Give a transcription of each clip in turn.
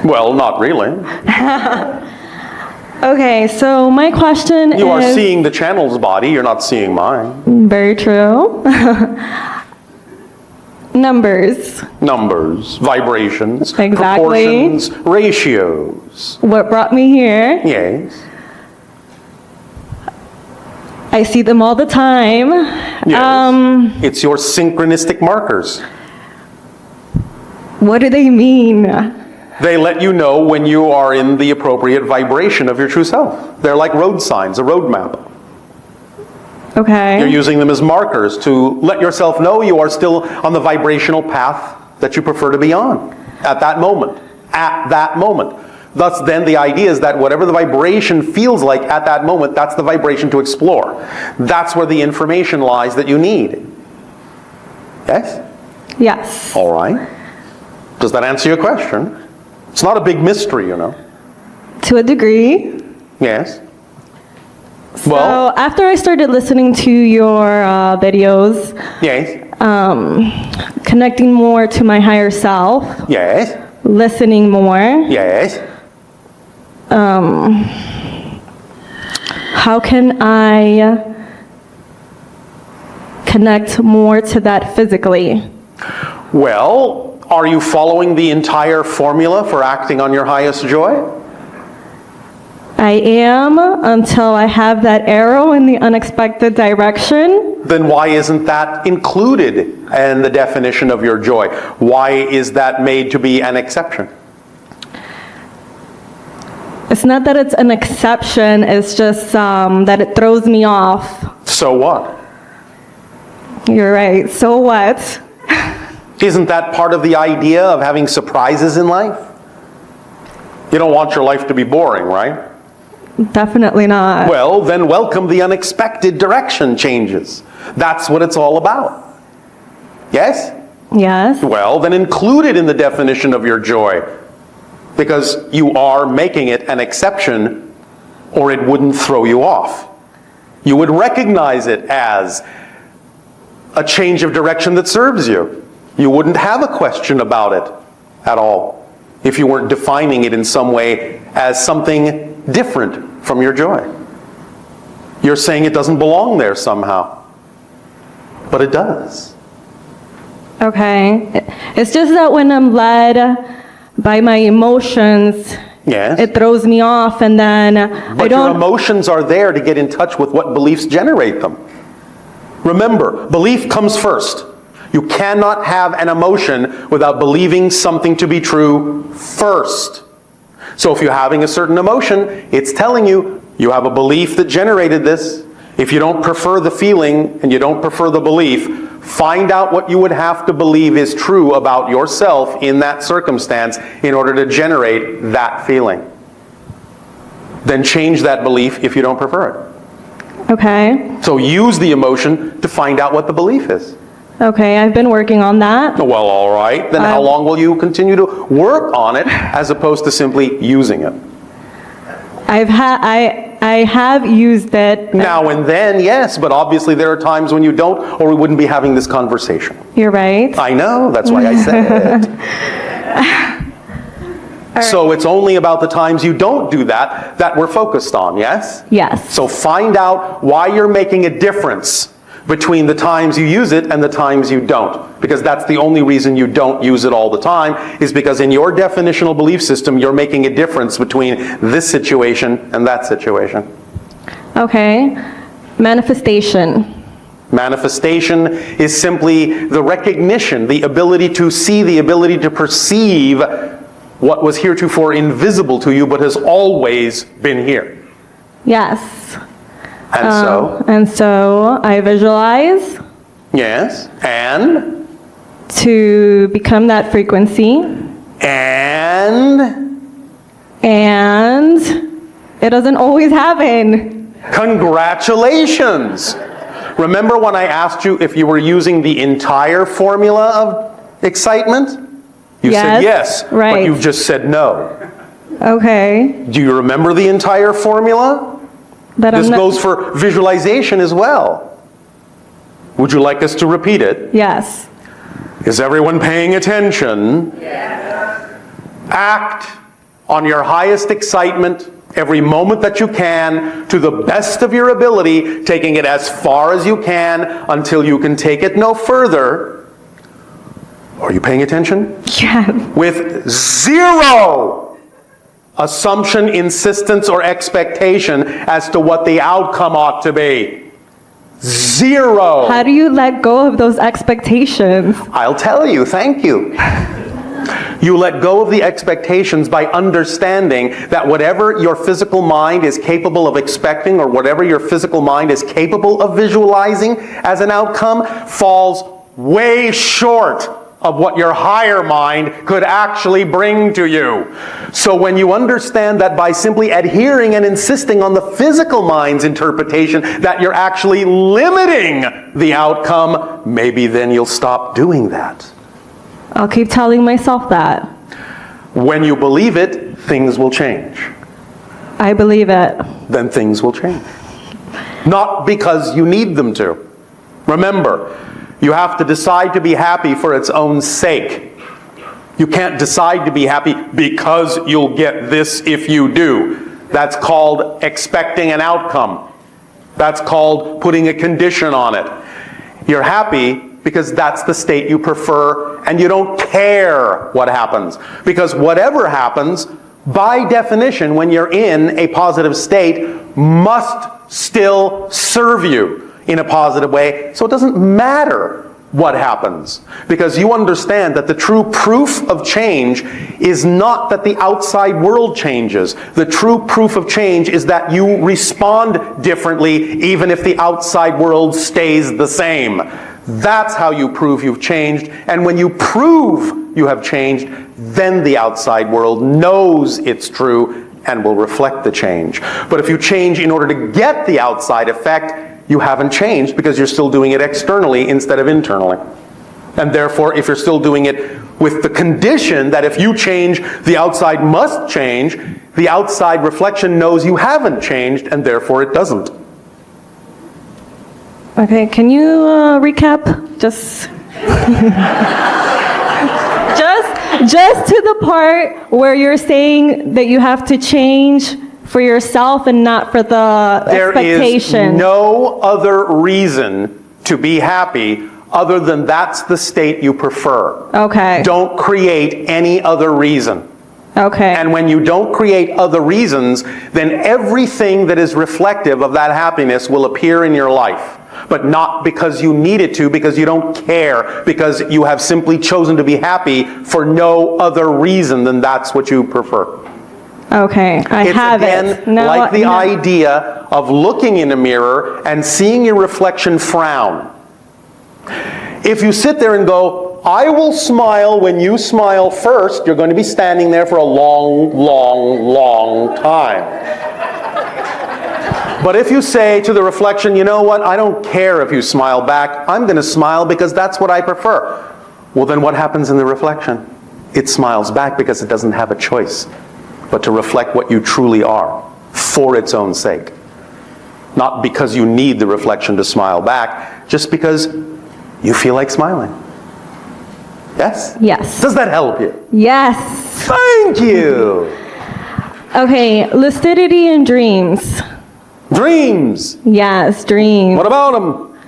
Well, not really. Okay, so my question is... You are seeing the channel's body, you're not seeing mine. Very true. Numbers. Numbers, vibrations, Exactly. proportions, ratios. What brought me here? Yes. I see them all the time. Yes. It's your synchronistic markers. What do they mean? They let you know when you are in the appropriate vibration of your true self. They're like road signs, a road map. Okay. You're using them as markers to let yourself know you are still on the vibrational path that you prefer to be on at that moment. At that moment. Thus, then, the idea is that whatever the vibration feels like at that moment, that's the vibration to explore. That's where the information lies that you need. Yes? Yes. All right. Does that answer your question? It's not a big mystery, you know. To a degree. Yes. So after I started listening to your videos, Yes. Connecting more to my higher self, Yes. listening more, Yes. how can I connect more to that physically? Well, are you following the entire formula for acting on your highest joy? I am, until I have that arrow in the unexpected direction. Then why isn't that included in the definition of your joy? Why is that made to be an exception? It's not that it's an exception, it's just that it throws me off. So what? You're right, so what? Isn't that part of the idea of having surprises in life? You don't want your life to be boring, right? Definitely not. Well, then welcome the unexpected direction changes. That's what it's all about. Yes? Yes. Well, then include it in the definition of your joy, because you are making it an exception, or it wouldn't throw you off. You would recognize it as a change of direction that serves you. You wouldn't have a question about it at all if you weren't defining it in some way as something different from your joy. You're saying it doesn't belong there somehow, but it does. Okay. It's just that when I'm led by my emotions, Yes. it throws me off, and then But your emotions are there to get in touch with what beliefs generate them. Remember, belief comes first. You cannot have an emotion without believing something to be true first. So if you're having a certain emotion, it's telling you you have a belief that generated this. If you don't prefer the feeling and you don't prefer the belief, find out what you would have to believe is true about yourself in that circumstance in order to generate that feeling. Then change that belief if you don't prefer it. Okay. So use the emotion to find out what the belief is. Okay, I've been working on that. Well, all right. Then how long will you continue to work on it as opposed to simply using it? I have used it. Now and then, yes, but obviously there are times when you don't, or we wouldn't be having this conversation. You're right. I know, that's why I said it. So it's only about the times you don't do that that we're focused on, yes? Yes. So find out why you're making a difference between the times you use it and the times you don't. Because that's the only reason you don't use it all the time, is because in your definitional belief system, you're making a difference between this situation and that situation. Okay. Manifestation. Manifestation is simply the recognition, the ability to see, the ability to perceive what was heretofore invisible to you but has always been here. Yes. And so I visualize. Yes. And? To become that frequency. And it doesn't always happen. Congratulations! Remember when I asked you if you were using the entire formula of excitement? You said yes, right. But you've just said no. Okay. Do you remember the entire formula? This goes for visualization as well. Would you like us to repeat it? Yes. Is everyone paying attention? Yes. Act on your highest excitement, every moment that you can, to the best of your ability, taking it as far as you can until you can take it no further. Are you paying attention? Yeah. With zero assumption, insistence, or expectation as to what the outcome ought to be. Zero. How do you let go of those expectations? I'll tell you, thank you. You let go of the expectations by understanding that whatever your physical mind is capable of expecting, or whatever your physical mind is capable of visualizing as an outcome, falls way short of what your higher mind could actually bring to you. So when you understand that by simply adhering and insisting on the physical mind's interpretation that you're actually limiting the outcome, maybe then you'll stop doing that. I'll keep telling myself that. When you believe it, things will change. I believe it. Then things will change. Not because you need them to. Remember, you have to decide to be happy for its own sake. You can't decide to be happy because you'll get this if you do. That's called expecting an outcome. That's called putting a condition on it. You're happy because that's the state you prefer, and you don't care what happens. Because whatever happens, by definition, when you're in a positive state, must still serve you in a positive way, so it doesn't matter what happens. Because you understand that the true proof of change is not that the outside world changes. The true proof of change is that you respond differently even if the outside world stays the same. That's how you prove you've changed. And when you prove you have changed, then the outside world knows it's true and will reflect the change. But if you change in order to get the outside effect, you haven't changed because you're still doing it externally instead of internally. And therefore, if you're still doing it with the condition that if you change, the outside must change, the outside reflection knows you haven't changed, and therefore it doesn't. Okay, can you recap? Just to the part where you're saying that you have to change for yourself and not for the expectation. There is no other reason to be happy other than that's the state you prefer. Okay. Don't create any other reason. Okay. And when you don't create other reasons, then everything that is reflective of that happiness will appear in your life. But not because you need it to, because you don't care, because you have simply chosen to be happy for no other reason than that's what you prefer. Okay, I have it. It's again like the idea of looking in a mirror and seeing your reflection frown. If you sit there and go, I will smile when you smile first, you're going to be standing there for a long, long, long time. But if you say to the reflection, you know what, I don't care if you smile back, I'm going to smile because that's what I prefer. Well, then what happens in the reflection? It smiles back because it doesn't have a choice but to reflect what you truly are for its own sake. Not because you need the reflection to smile back, just because you feel like smiling. Yes? Yes. Does that help you? Yes. Thank you. Okay, lucidity and dreams. Dreams. Yes, dreams. What about them?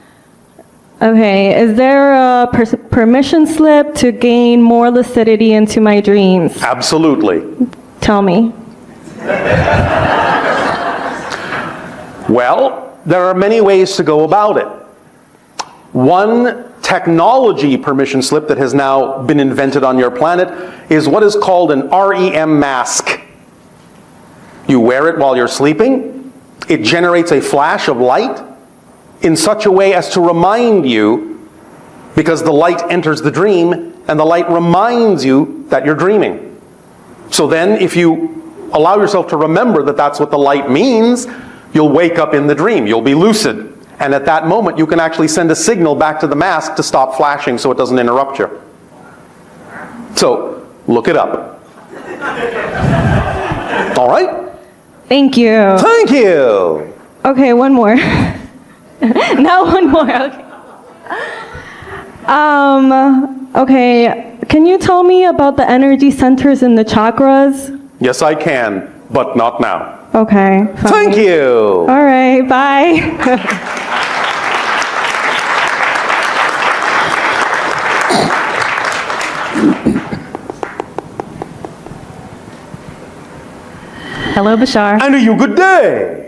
Okay, is there a permission slip to gain more lucidity into my dreams? Absolutely. Tell me. Well, there are many ways to go about it. One technology permission slip that has now been invented on your planet is what is called an REM mask. You wear it while you're sleeping. It generates a flash of light in such a way as to remind you, because the light enters the dream and the light reminds you that you're dreaming. So then if you allow yourself to remember that that's what the light means, you'll wake up in the dream. You'll be lucid. And at that moment, you can actually send a signal back to the mask to stop flashing so it doesn't interrupt you. So, look it up. All right? Thank you. Thank you. Okay, one more. Now one more. Okay. Okay, can you tell me about the energy centers in the chakras? Yes, I can, but not now. Okay. Fine. Thank you. All right, bye. Hello, Bashar. And you good day.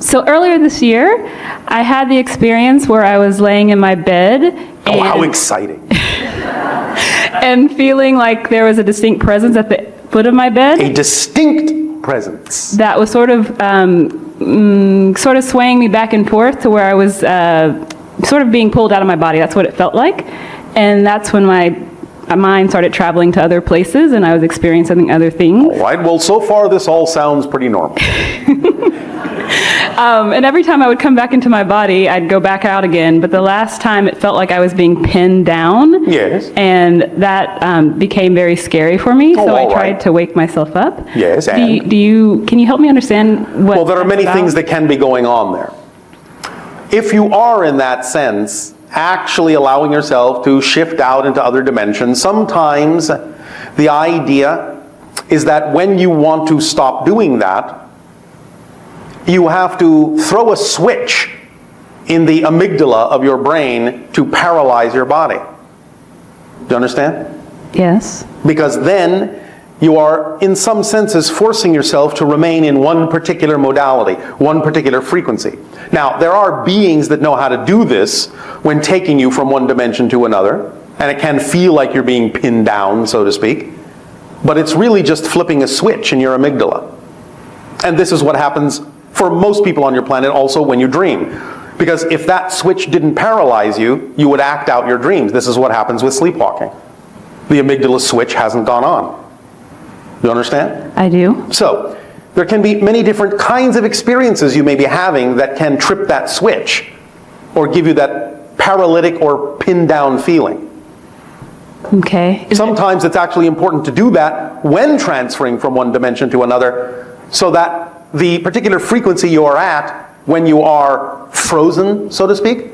So earlier this year, I had the experience where I was laying in my bed Oh, how exciting. and feeling like there was a distinct presence at the foot of my bed A distinct presence. that was sort of swaying me back and forth to where I was sort of being pulled out of my body. That's what it felt like. And that's when my mind started traveling to other places and I was experiencing other things. All right, well, so far this all sounds pretty normal. And every time I would come back into my body, I'd go back out again. But the last time it felt like I was being pinned down. Yes. And that became very scary for me. Oh, So I all tried right. to wake myself up. Yes, Can and? you help me understand what Well, there are that's many about? things that can be going on there. If you are in that sense, actually allowing yourself to shift out into other dimensions, sometimes the idea is that when you want to stop doing that, you have to throw a switch in the amygdala of your brain to paralyze your body. Do you understand? Yes. Because then you are, in some senses, forcing yourself to remain in one particular modality, one particular frequency. Now, there are beings that know how to do this when taking you from one dimension to another, and it can feel like you're being pinned down, so to speak, but it's really just flipping a switch in your amygdala. And this is what happens for most people on your planet also when you dream. Because if that switch didn't paralyze you, you would act out your dreams. This is what happens with sleepwalking. The amygdala switch hasn't gone on. You understand? I do. So, there can be many different kinds of experiences you may be having that can trip that switch or give you that paralytic or pinned down feeling. Okay. Sometimes it's actually important to do that when transferring from one dimension to another so that the particular frequency you are at when you are frozen, so to speak,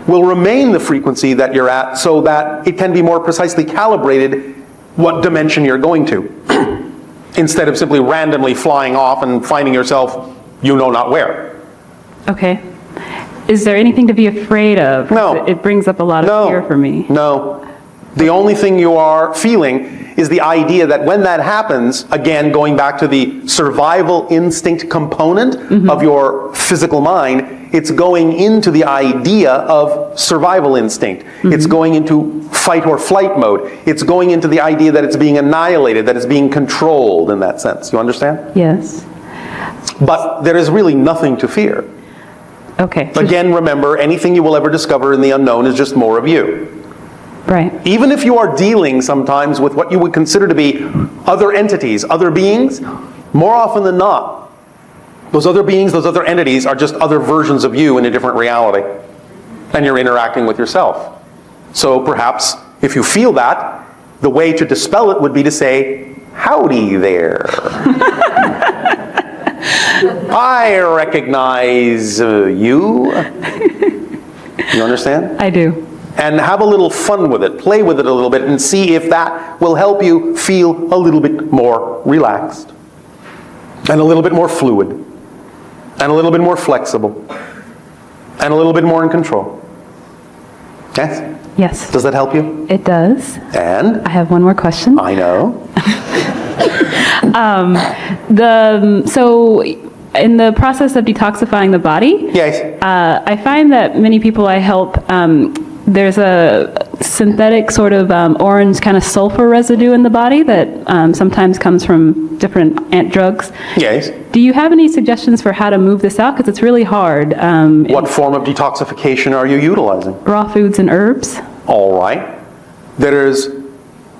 will remain the frequency that you're at so that it can be more precisely calibrated what dimension you're going to, instead of simply randomly flying off and finding yourself you know not where. Okay. Is there anything to be afraid of? No. It brings up a lot of fear for me. No. The only thing you are feeling is the idea that when that happens, again, going back to the survival instinct component of your physical mind, it's going into the idea of survival instinct. It's going into fight or flight mode. It's going into the idea that it's being annihilated, that it's being controlled in that sense. You understand? Yes. But there is really nothing to fear. Okay. Again, remember, anything you will ever discover in the unknown is just more of you. Right. Even if you are dealing sometimes with what you would consider to be other entities, other beings, more often than not, those other beings, those other entities are just other versions of you in a different reality. And you're interacting with yourself. So perhaps, if you feel that, the way to dispel it would be to say, howdy there. I recognize you. You understand? I do. And have a little fun with it, play with it a little bit, and see if that will help you feel a little bit more relaxed, and a little bit more fluid, and a little bit more flexible, and a little bit more in control. Yes? Yes. Does that help you? It does. And? I have one more question. I know. So in the process of detoxifying the body, Yes. I find that many people I help, there's a synthetic sort of orange kind of sulfur residue in the body that sometimes comes from different ant drugs. Yes. Do you have any suggestions for how to move this out? Because it's really hard. What form of detoxification are you utilizing? Raw foods and herbs? All right. There's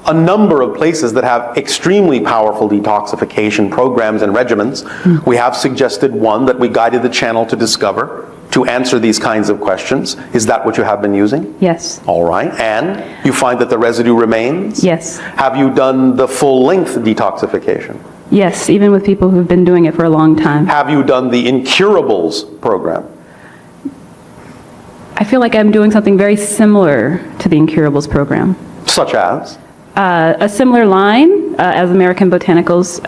a number of places that have extremely powerful detoxification programs and regimens. We have suggested one that we guided the channel to discover to answer these kinds of questions. Is that what you have been using? Yes. All right. And you find that the residue remains? Yes. Have you done the full-length detoxification? Yes, even with people who've been doing it for a long time. Have you done the incurables program? I feel like I'm doing something very similar to the Incurables program. Such as? A similar line as American Botanicals,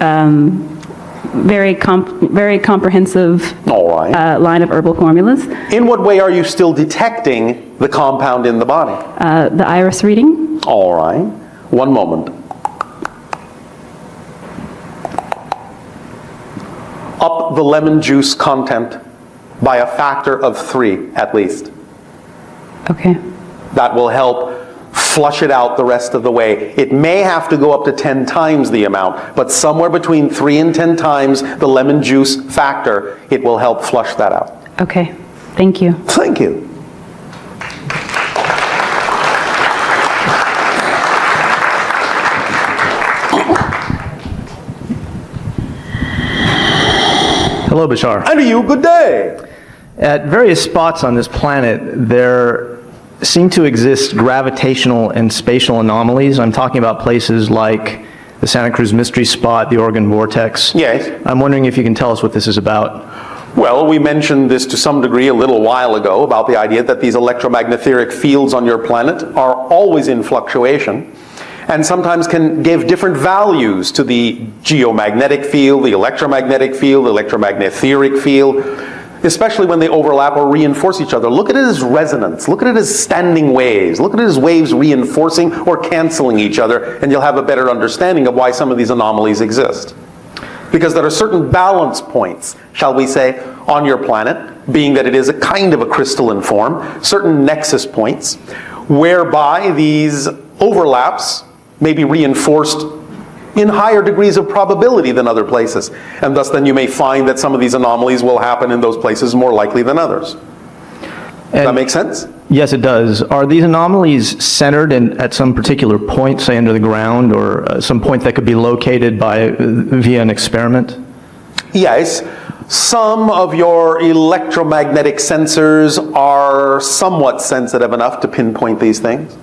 very comprehensive All right. line of herbal formulas. In what way are you still detecting the compound in the body? The iris reading. All right. One moment. Up the lemon juice content by a factor of 3 at least. Okay. That will help flush it out the rest of the way. It may have to go up to 10 times the amount, but somewhere between 3 and 10 times the lemon juice factor, it will help flush that out. Okay. Thank you. Thank you. Hello, Bashar. And to you, good day. At various spots on this planet, there seem to exist gravitational and spatial anomalies. I'm talking about places like the Santa Cruz Mystery Spot, the Oregon Vortex. Yes. I'm wondering if you can tell us what this is about. Well, we mentioned this to some degree a little while ago about the idea that these electromagnetic fields on your planet are always in fluctuation and sometimes can give different values to the geomagnetic field, the electromagnetic field, especially when they overlap or reinforce each other. Look at it as resonance. Look at it as standing waves. Look at it as waves reinforcing or canceling each other, and you'll have a better understanding of why some of these anomalies exist. Because there are certain balance points, shall we say, on your planet, being that it is a kind of a crystalline form, certain nexus points, whereby these overlaps may be reinforced in higher degrees of probability than other places. And thus then you may find that some of these anomalies will happen in those places more likely than others. Does that make sense? Yes, it does. Are these anomalies centered at some particular point, say under the ground, or some point that could be located via an experiment? Yes. Some of your electromagnetic sensors are somewhat sensitive enough to pinpoint these things.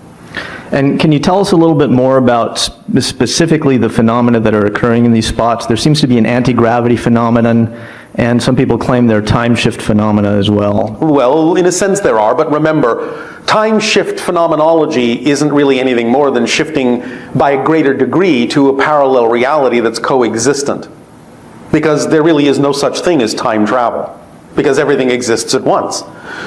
And can you tell us a little bit more about specifically the phenomena that are occurring in these spots? There seems to be an anti-gravity phenomenon, and some people claim they're time shift phenomena as well. Well, in a sense there are, but remember, time shift phenomenology isn't really anything more than shifting by a greater degree to a parallel reality that's coexistent. Because there really is no such thing as time travel, because everything exists at once.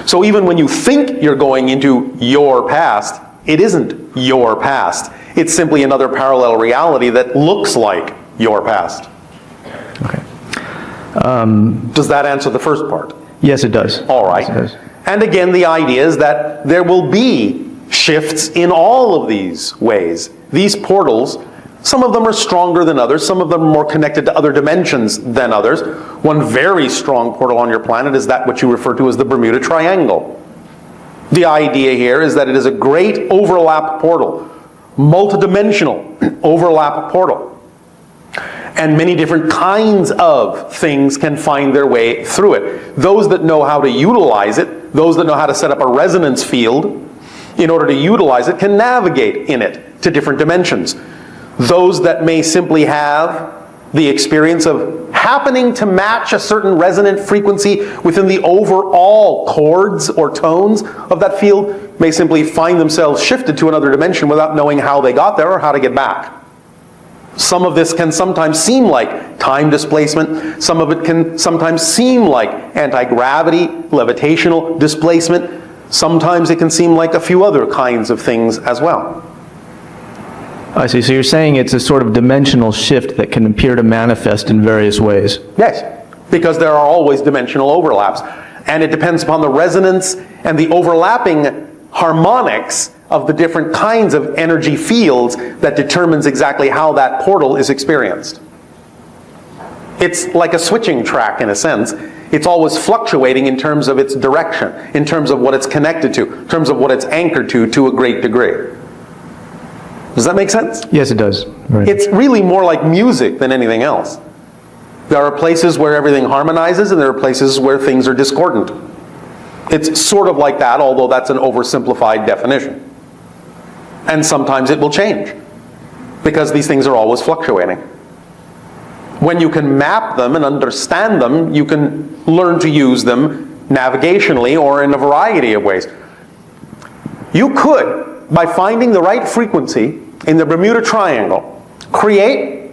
So even when you think you're going into your past, it isn't your past. It's simply another parallel reality that looks like your past. Okay. Does that answer the first part? Yes, it does. All right. Yes, it does. And again, the idea is that there will be shifts in all of these ways. These portals, some of them are stronger than others, some of them are more connected to other dimensions than others. One very strong portal on your planet is that which you refer to as the Bermuda Triangle. The idea here is that it is a great overlap portal, multidimensional overlap portal. And many different kinds of things can find their way through it. Those that know how to utilize it, those that know how to set up a resonance field in order to utilize it, can navigate in it to different dimensions. Those that may simply have the experience of happening to match a certain resonant frequency within the overall chords or tones of that field may simply find themselves shifted to another dimension without knowing how they got there or how to get back. Some of this can sometimes seem like time displacement. Some of it can sometimes seem like anti-gravity, levitational displacement. Sometimes it can seem like a few other kinds of things as well. I see. So you're saying it's a sort of dimensional shift that can appear to manifest in various ways. Yes, because there are always dimensional overlaps. And it depends upon the resonance and the overlapping harmonics of the different kinds of energy fields that determines exactly how that portal is experienced. It's like a switching track in a sense. It's always fluctuating in terms of its direction, in terms of what it's connected to, in terms of what it's anchored to a great degree. Does that make sense? Yes, it does. Right. It's really more like music than anything else. There are places where everything harmonizes and there are places where things are discordant. It's sort of like that, although that's an oversimplified definition. And sometimes it will change, because these things are always fluctuating. When you can map them and understand them, you can learn to use them navigationally or in a variety of ways. You could, by finding the right frequency in the Bermuda Triangle create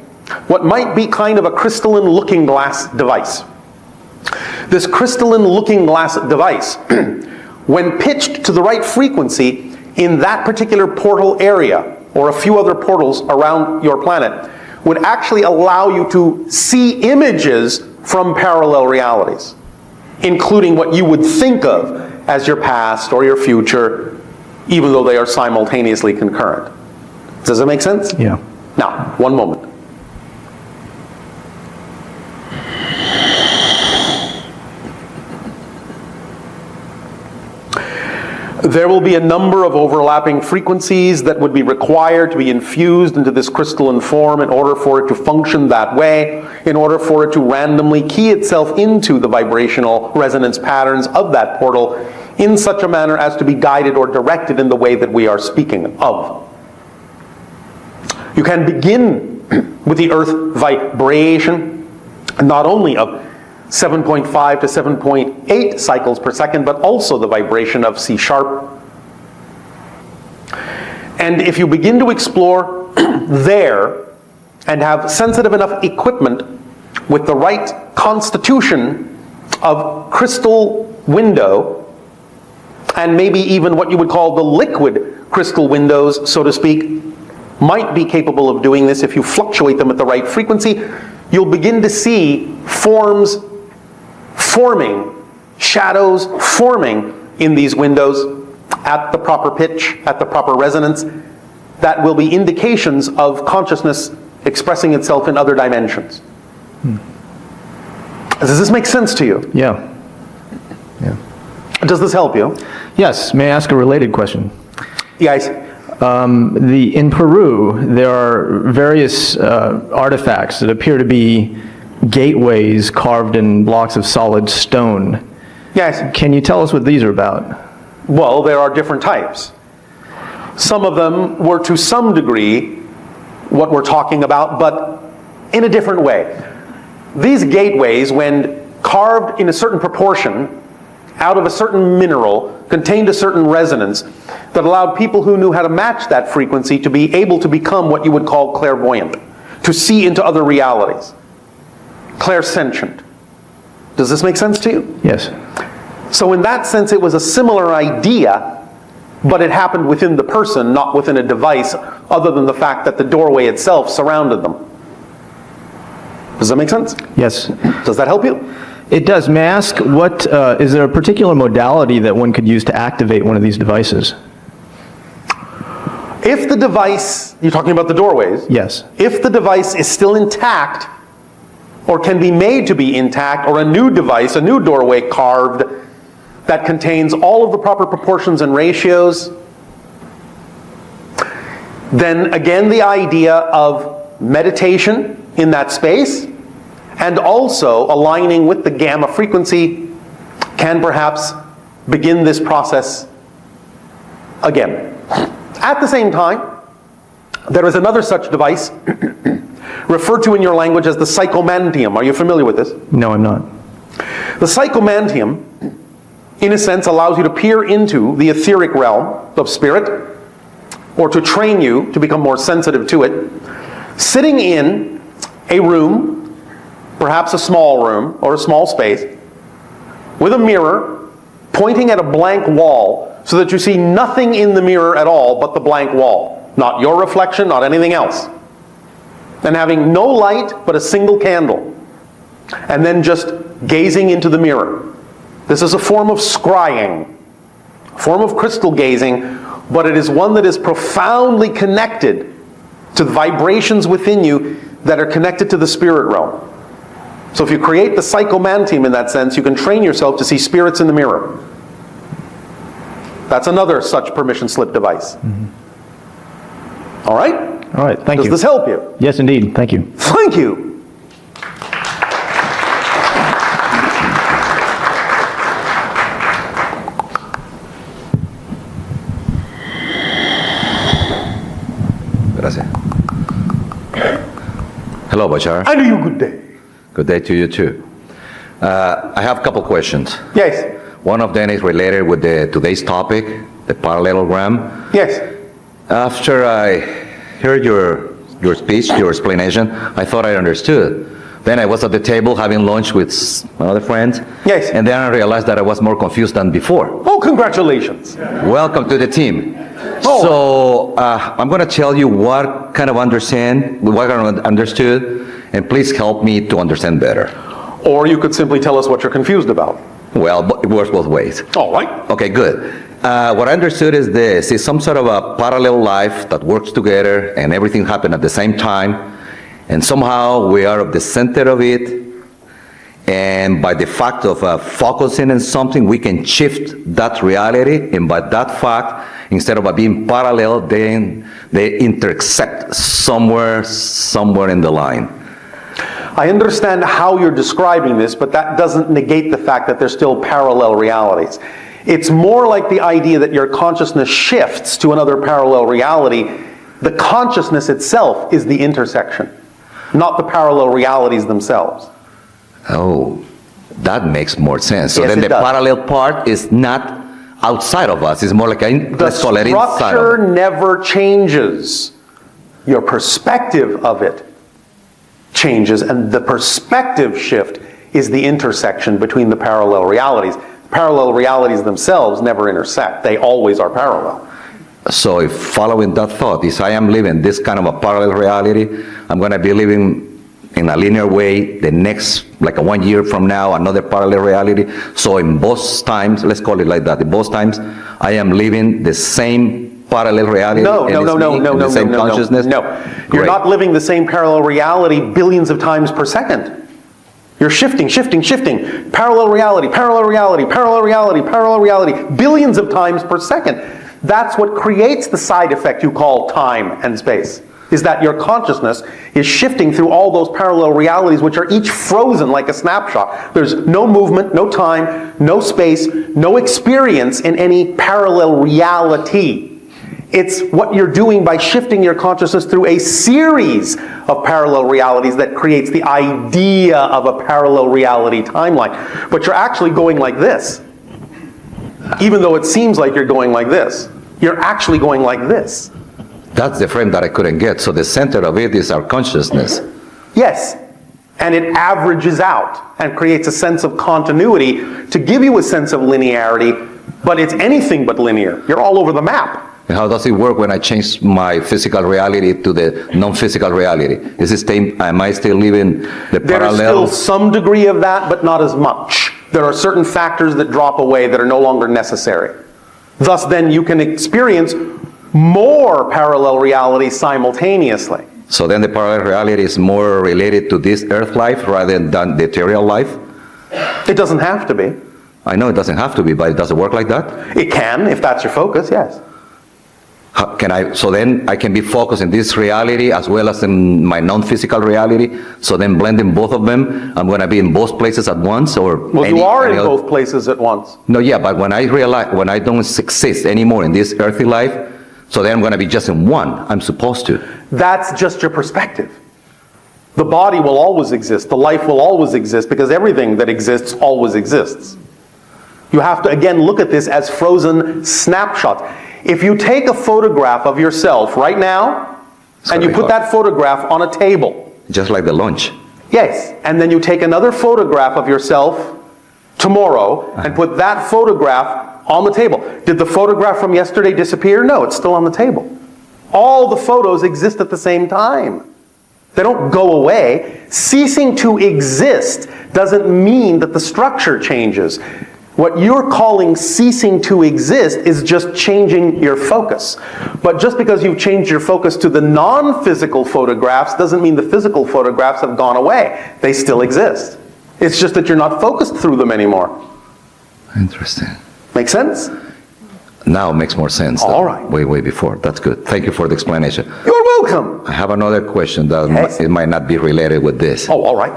what might be kind of a crystalline looking glass device. This crystalline looking glass device, when pitched to the right frequency in that particular portal area, or a few other portals around your planet, would actually allow you to see images from parallel realities, including what you would think of as your past or your future, even though they are simultaneously concurrent. Does that make sense? Yeah. Now, one moment. There will be a number of overlapping frequencies that would be required to be infused into this crystalline form in order for it to function that way, in order for it to randomly key itself into the vibrational resonance patterns of that portal in such a manner as to be guided or directed in the way that we are speaking of. You can begin with the earth vibration, not only of 7.5 to 7.8 cycles per second, but also the vibration of C sharp. And if you begin to explore there and have sensitive enough equipment with the right constitution of crystal window, and maybe even what you would call the liquid crystal windows, so to speak, might be capable of doing this if you fluctuate them at the right frequency, you'll begin to see forms forming, shadows forming in these windows at the proper pitch, at the proper resonance, that will be indications of consciousness expressing itself in other dimensions. Does this make sense to you? Yeah. Yeah. Does this help you? Yes. May I ask a related question? Yes. In Peru, there are various artifacts that appear to be gateways carved in blocks of solid stone. Yes. Can you tell us what these are about? Well, there are different types. Some of them were to some degree what we're talking about, but in a different way. These gateways, when carved in a certain proportion, out of a certain mineral, contained a certain resonance that allowed people who knew how to match that frequency to be able to become what you would call clairvoyant, to see into other realities. Clairsentient. Does this make sense to you? Yes. So in that sense, it was a similar idea, but it happened within the person, not within a device, other than the fact that the doorway itself surrounded them. Does that make sense? Yes. Does that help you? It does. May I ask, is there a particular modality that one could use to activate one of these devices? If the device, you're talking about the doorways? Yes. If the device is still intact, or can be made to be intact, or a new device, a new doorway carved, that contains all of the proper proportions and ratios, then again the idea of meditation in that space, and also aligning with the gamma frequency, can perhaps begin this process again. At the same time, there is another such device referred to in your language as the psychomantium. Are you familiar with this? No, I'm not. The psychomantium, in a sense, allows you to peer into the etheric realm of spirit, or to train you to become more sensitive to it, sitting in a room, perhaps a small room or a small space, with a mirror pointing at a blank wall so that you see nothing in the mirror at all but the blank wall. Not your reflection, not anything else. And having no light but a single candle. And then just gazing into the mirror. This is a form of scrying, a form of crystal gazing, but it is one that is profoundly connected to the vibrations within you that are connected to the spirit realm. So if you create the psychomantium in that sense, you can train yourself to see spirits in the mirror. That's another such permission slip device. All right? All right, thank you. Does this help you? Yes, indeed. Thank you. Thank you. Gracias. Hello, Bashar. And you good day. Good day to you too. I have a couple questions. Yes. One of them is related with today's topic, the parallelogram. Yes. After I heard your speech, your explanation, I thought I understood. Then I was at the table having lunch with another friend. Yes. And then I realized that I was more confused than before. Oh, congratulations. Welcome to the team. Oh. So I'm going to tell you what kind of understood, and please help me to understand better. Or you could simply tell us what you're confused about. Well, it works both ways. All right. Okay, good. What I understood is this, is some sort of a parallel life that works together and everything happened at the same time, and somehow we are at the center of it, and by the fact of focusing on something, we can shift that reality, and by that fact, instead of being parallel, then they intersect somewhere in the line. I understand how you're describing this, but that doesn't negate the fact that there's still parallel realities. It's more like the idea that your consciousness shifts to another parallel reality. The consciousness itself is the intersection, not the parallel realities themselves. Oh, that makes more sense. So Yes, then it the does. parallel part is not outside of us. It's more like, let's call it The inside structure of us. never changes. Your perspective of it changes, and the perspective shift is the intersection between the parallel realities. Parallel realities themselves never intersect. They always are parallel. So if following that thought is I am living this kind of a parallel reality, I'm going to be living in a linear way the next, like 1 year from now, another parallel reality. So in both times, let's call it like that, in both times, I am living the same parallel reality. No, and it's me in the same consciousness. No. You're Great. not living the same parallel reality billions of times per second. You're shifting. Parallel reality, parallel reality, parallel reality, parallel reality, billions of times per second. That's what creates the side effect you call time and space, is that your consciousness is shifting through all those parallel realities, which are each frozen like a snapshot. There's no movement, no time, no space, no experience in any parallel reality. It's what you're doing by shifting your consciousness through a series of parallel realities that creates the idea of a parallel reality timeline. But you're actually going like this. Even though it seems like you're going like this, you're actually going like this. That's the frame that I couldn't get. So the center of it is our consciousness. Yes. And it averages out and creates a sense of continuity to give you a sense of linearity, but it's anything but linear. You're all over the map. And how does it work when I change my physical reality to the non-physical reality? Is it am I still living the There's parallel? still some degree of that, but not as much. There are certain factors that drop away that are no longer necessary. Thus, then, you can experience more parallel realities simultaneously. So then the parallel reality is more related to this earth life rather than the ethereal life? It doesn't have to be. I know it doesn't have to be, but does it work like that? It can, if that's your focus, yes. So then I can be focused in this reality as well as in my non-physical reality. So then blending both of them, I'm going to be in both places at once, or Well, you are in both places at once. No, yeah, but when I realize when I don't exist anymore in this earthly life, so then I'm going to be just in one. I'm supposed to. That's just your perspective. The body will always exist. The life will always exist because everything that exists always exists. You have to, again, look at this as frozen snapshots. If you take a photograph of yourself right now, and you put that photograph on a table. Just like the lunch. Yes, and then you take another photograph of yourself tomorrow and put that photograph on the table. Did the photograph from yesterday disappear? No, it's still on the table. All the photos exist at the same time. They don't go away. Ceasing to exist doesn't mean that the structure changes. What you're calling ceasing to exist is just changing your focus. But just because you've changed your focus to the non-physical photographs doesn't mean the physical photographs have gone away. They still exist. It's just that you're not focused through them anymore. Interesting. Make sense? Now it makes more sense. All right. Way before. That's good. Thank you for the explanation. You're welcome. I have another question that it might not be related with this. Oh, all right.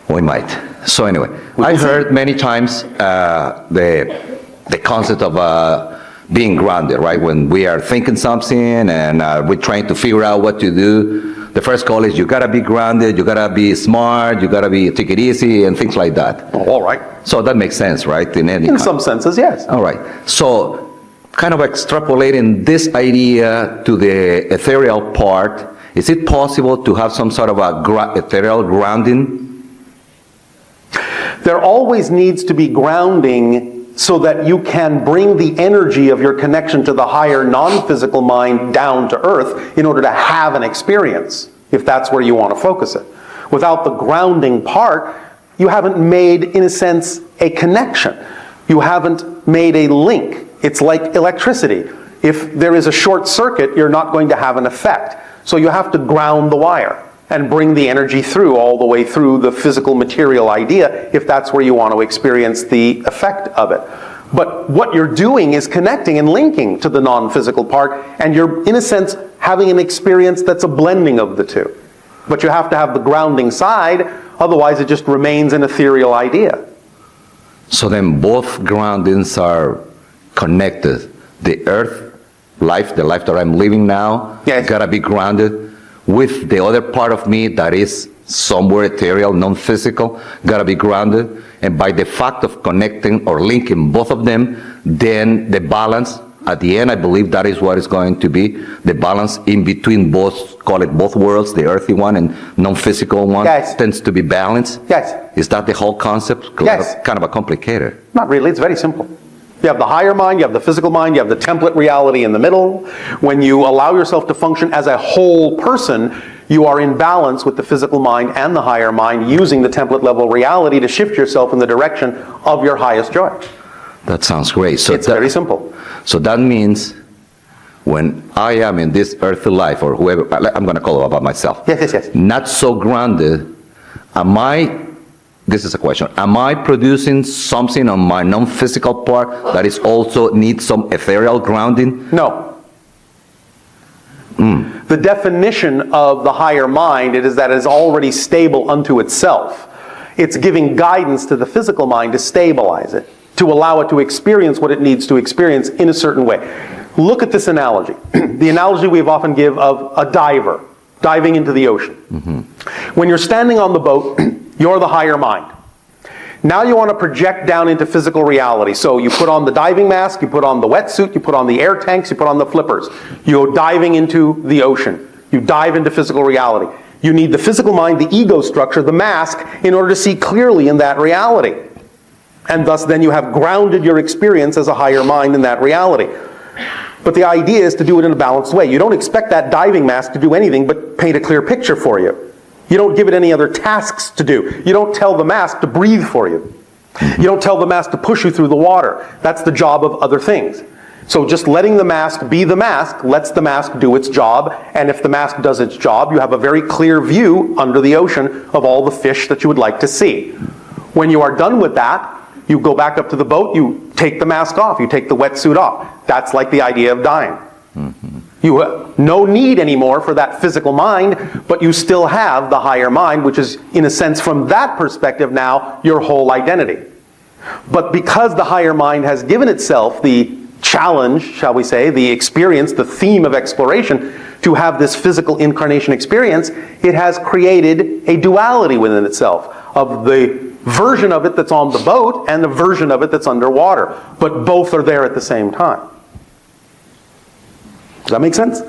We might. So anyway, I heard many times the concept of being grounded, right? When we are thinking something and we're trying to figure out what to do, the first call is you gotta be grounded, you gotta be smart, you gotta take it easy, and things like that. Oh, all right. So that makes sense, right? In some senses, yes. All right. So kind of extrapolating this idea to the ethereal part, is it possible to have some sort of a ethereal grounding? There always needs to be grounding so that you can bring the energy of your connection to the higher non-physical mind down to earth in order to have an experience, if that's where you want to focus it. Without the grounding part, you haven't made, in a sense, a connection. You haven't made a link. It's like electricity. If there is a short circuit, you're not going to have an effect. So you have to ground the wire and bring the energy through, all the way through the physical material idea, if that's where you want to experience the effect of it. But what you're doing is connecting and linking to the non-physical part, and you're, in a sense, having an experience that's a blending of the two. But you have to have the grounding side, otherwise it just remains an ethereal idea. So then both groundings are connected. The earth life, the life that I'm living now, yes, gotta be grounded with the other part of me that is somewhere ethereal, non-physical, gotta be grounded. And by the fact of connecting or linking both of them, then the balance, at the end, I believe that is what is going to be, the balance in between both, call it both worlds, the earthy one and non-physical one, yes, tends to be balanced. Yes. Is that the whole concept? Yes. Kind of a complicated. Not really, it's very simple. You have the higher mind, you have the physical mind, you have the template reality in the middle. When you allow yourself to function as a whole person, you are in balance with the physical mind and the higher mind, using the template level reality to shift yourself in the direction of your highest joy. That sounds great. So it's very simple. So that means when I am in this earthly life, or whoever, I'm going to call it about myself, Yes. not so grounded, this is a question, am I producing something on my non-physical part that is also needs some ethereal grounding? No. The definition of the higher mind is that it is already stable unto itself. It's giving guidance to the physical mind to stabilize it, to allow it to experience what it needs to experience in a certain way. Look at this analogy. The analogy we often give of a diver diving into the ocean. When you're standing on the boat, you're the higher mind. Now you want to project down into physical reality. So you put on the diving mask, you put on the wetsuit, you put on the air tanks, you put on the flippers. You go diving into the ocean. You dive into physical reality. You need the physical mind, the ego structure, the mask, in order to see clearly in that reality. And thus then you have grounded your experience as a higher mind in that reality. But the idea is to do it in a balanced way. You don't expect that diving mask to do anything but paint a clear picture for you. You don't give it any other tasks to do. You don't tell the mask to breathe for you. You don't tell the mask to push you through the water. That's the job of other things. So just letting the mask be the mask lets the mask do its job, and if the mask does its job, you have a very clear view under the ocean of all the fish that you would like to see. When you are done with that, you go back up to the boat, you take the mask off, you take the wetsuit off. That's like the idea of dying. You have no need anymore for that physical mind, but you still have the higher mind, which is, in a sense, from that perspective now, your whole identity. But because the higher mind has given itself the challenge, shall we say, the experience, the theme of exploration, to have this physical incarnation experience, it has created a duality within itself of the version of it that's on the boat and the version of it that's underwater. But both are there at the same time. Does that make sense?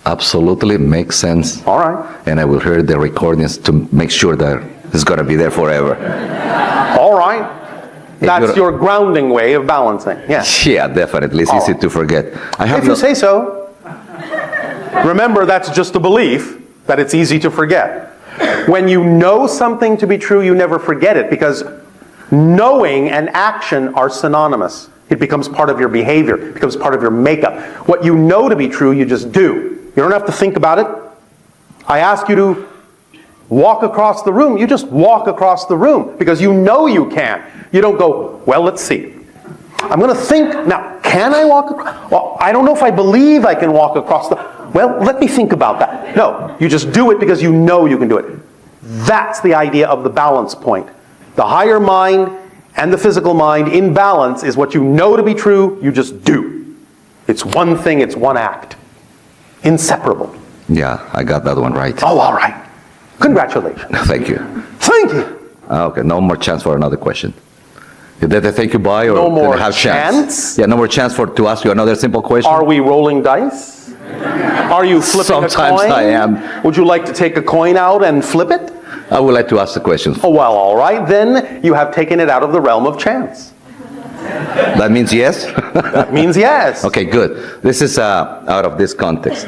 Absolutely makes sense. All right. And I will hear the recordings to make sure that it's going to be there forever. All right. That's your grounding way of balancing. Yes. Yeah, definitely. It's easy to forget. If you say so. Remember, that's just a belief that it's easy to forget. When you know something to be true, you never forget it, because knowing and action are synonymous. It becomes part of your behavior. It becomes part of your makeup. What you know to be true, you just do. You don't have to think about it. I ask you to walk across the room. You just walk across the room because you know you can. You don't go, well, let's see. I'm going to think, now, can I walk across? Well, I don't know if I believe I can walk across the... Well, let me think about that. No, you just do it because you know you can do it. That's the idea of the balance point. The higher mind and the physical mind in balance is what you know to be true, you just do. It's one thing, it's one act. Inseparable. Yeah, I got that one right. Oh, all right. Congratulations. Thank you. Thank you. Okay, no more chance for another question. Is that a thank you bye, or No can I more have chance? Yeah, no more chance to ask you another simple question. Are we rolling dice? Are you flipping a coin? Sometimes I am. Would you like to take a coin out and flip it? I would like to ask the question. Oh, well, all right. Then you have taken it out of the realm of chance. That means yes? That means yes. Okay, good. This is out of this context.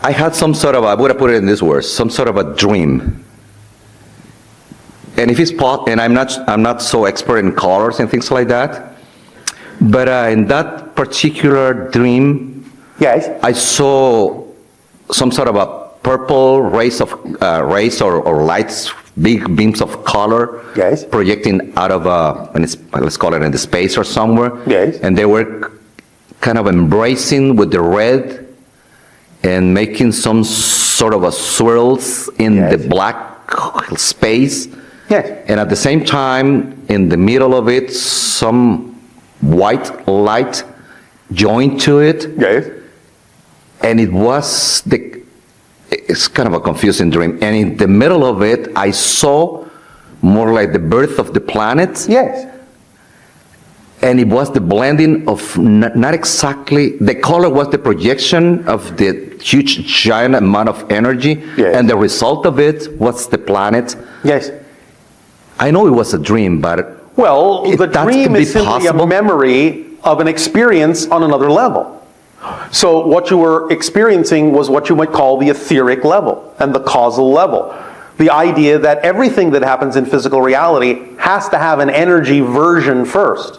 I had some sort of, I would have put it in this words, some sort of a dream. And if it's and I'm not so expert in colors and things like that, but in that particular dream, Yes. I saw some sort of a purple rays or lights, big beams of color, Yes. projecting out of let's call it in the space or somewhere. Yes. And they were kind of embracing with the red and making some sort of a swirls in Yes. the black space. Yes. And at the same time, in the middle of it, some white light joined to it. Yes. And it's kind of a confusing dream. And in the middle of it, I saw more like the birth of the planet. Yes. And it was the blending of not exactly, the color was the projection of the huge, giant amount of energy. Yes. And the result of it was the planet. Yes. I know it was a dream, but Well, the that dream can be is simply possible. a memory of an experience on another level. So what you were experiencing was what you might call the etheric level and the causal level. The idea that everything that happens in physical reality has to have an energy version first,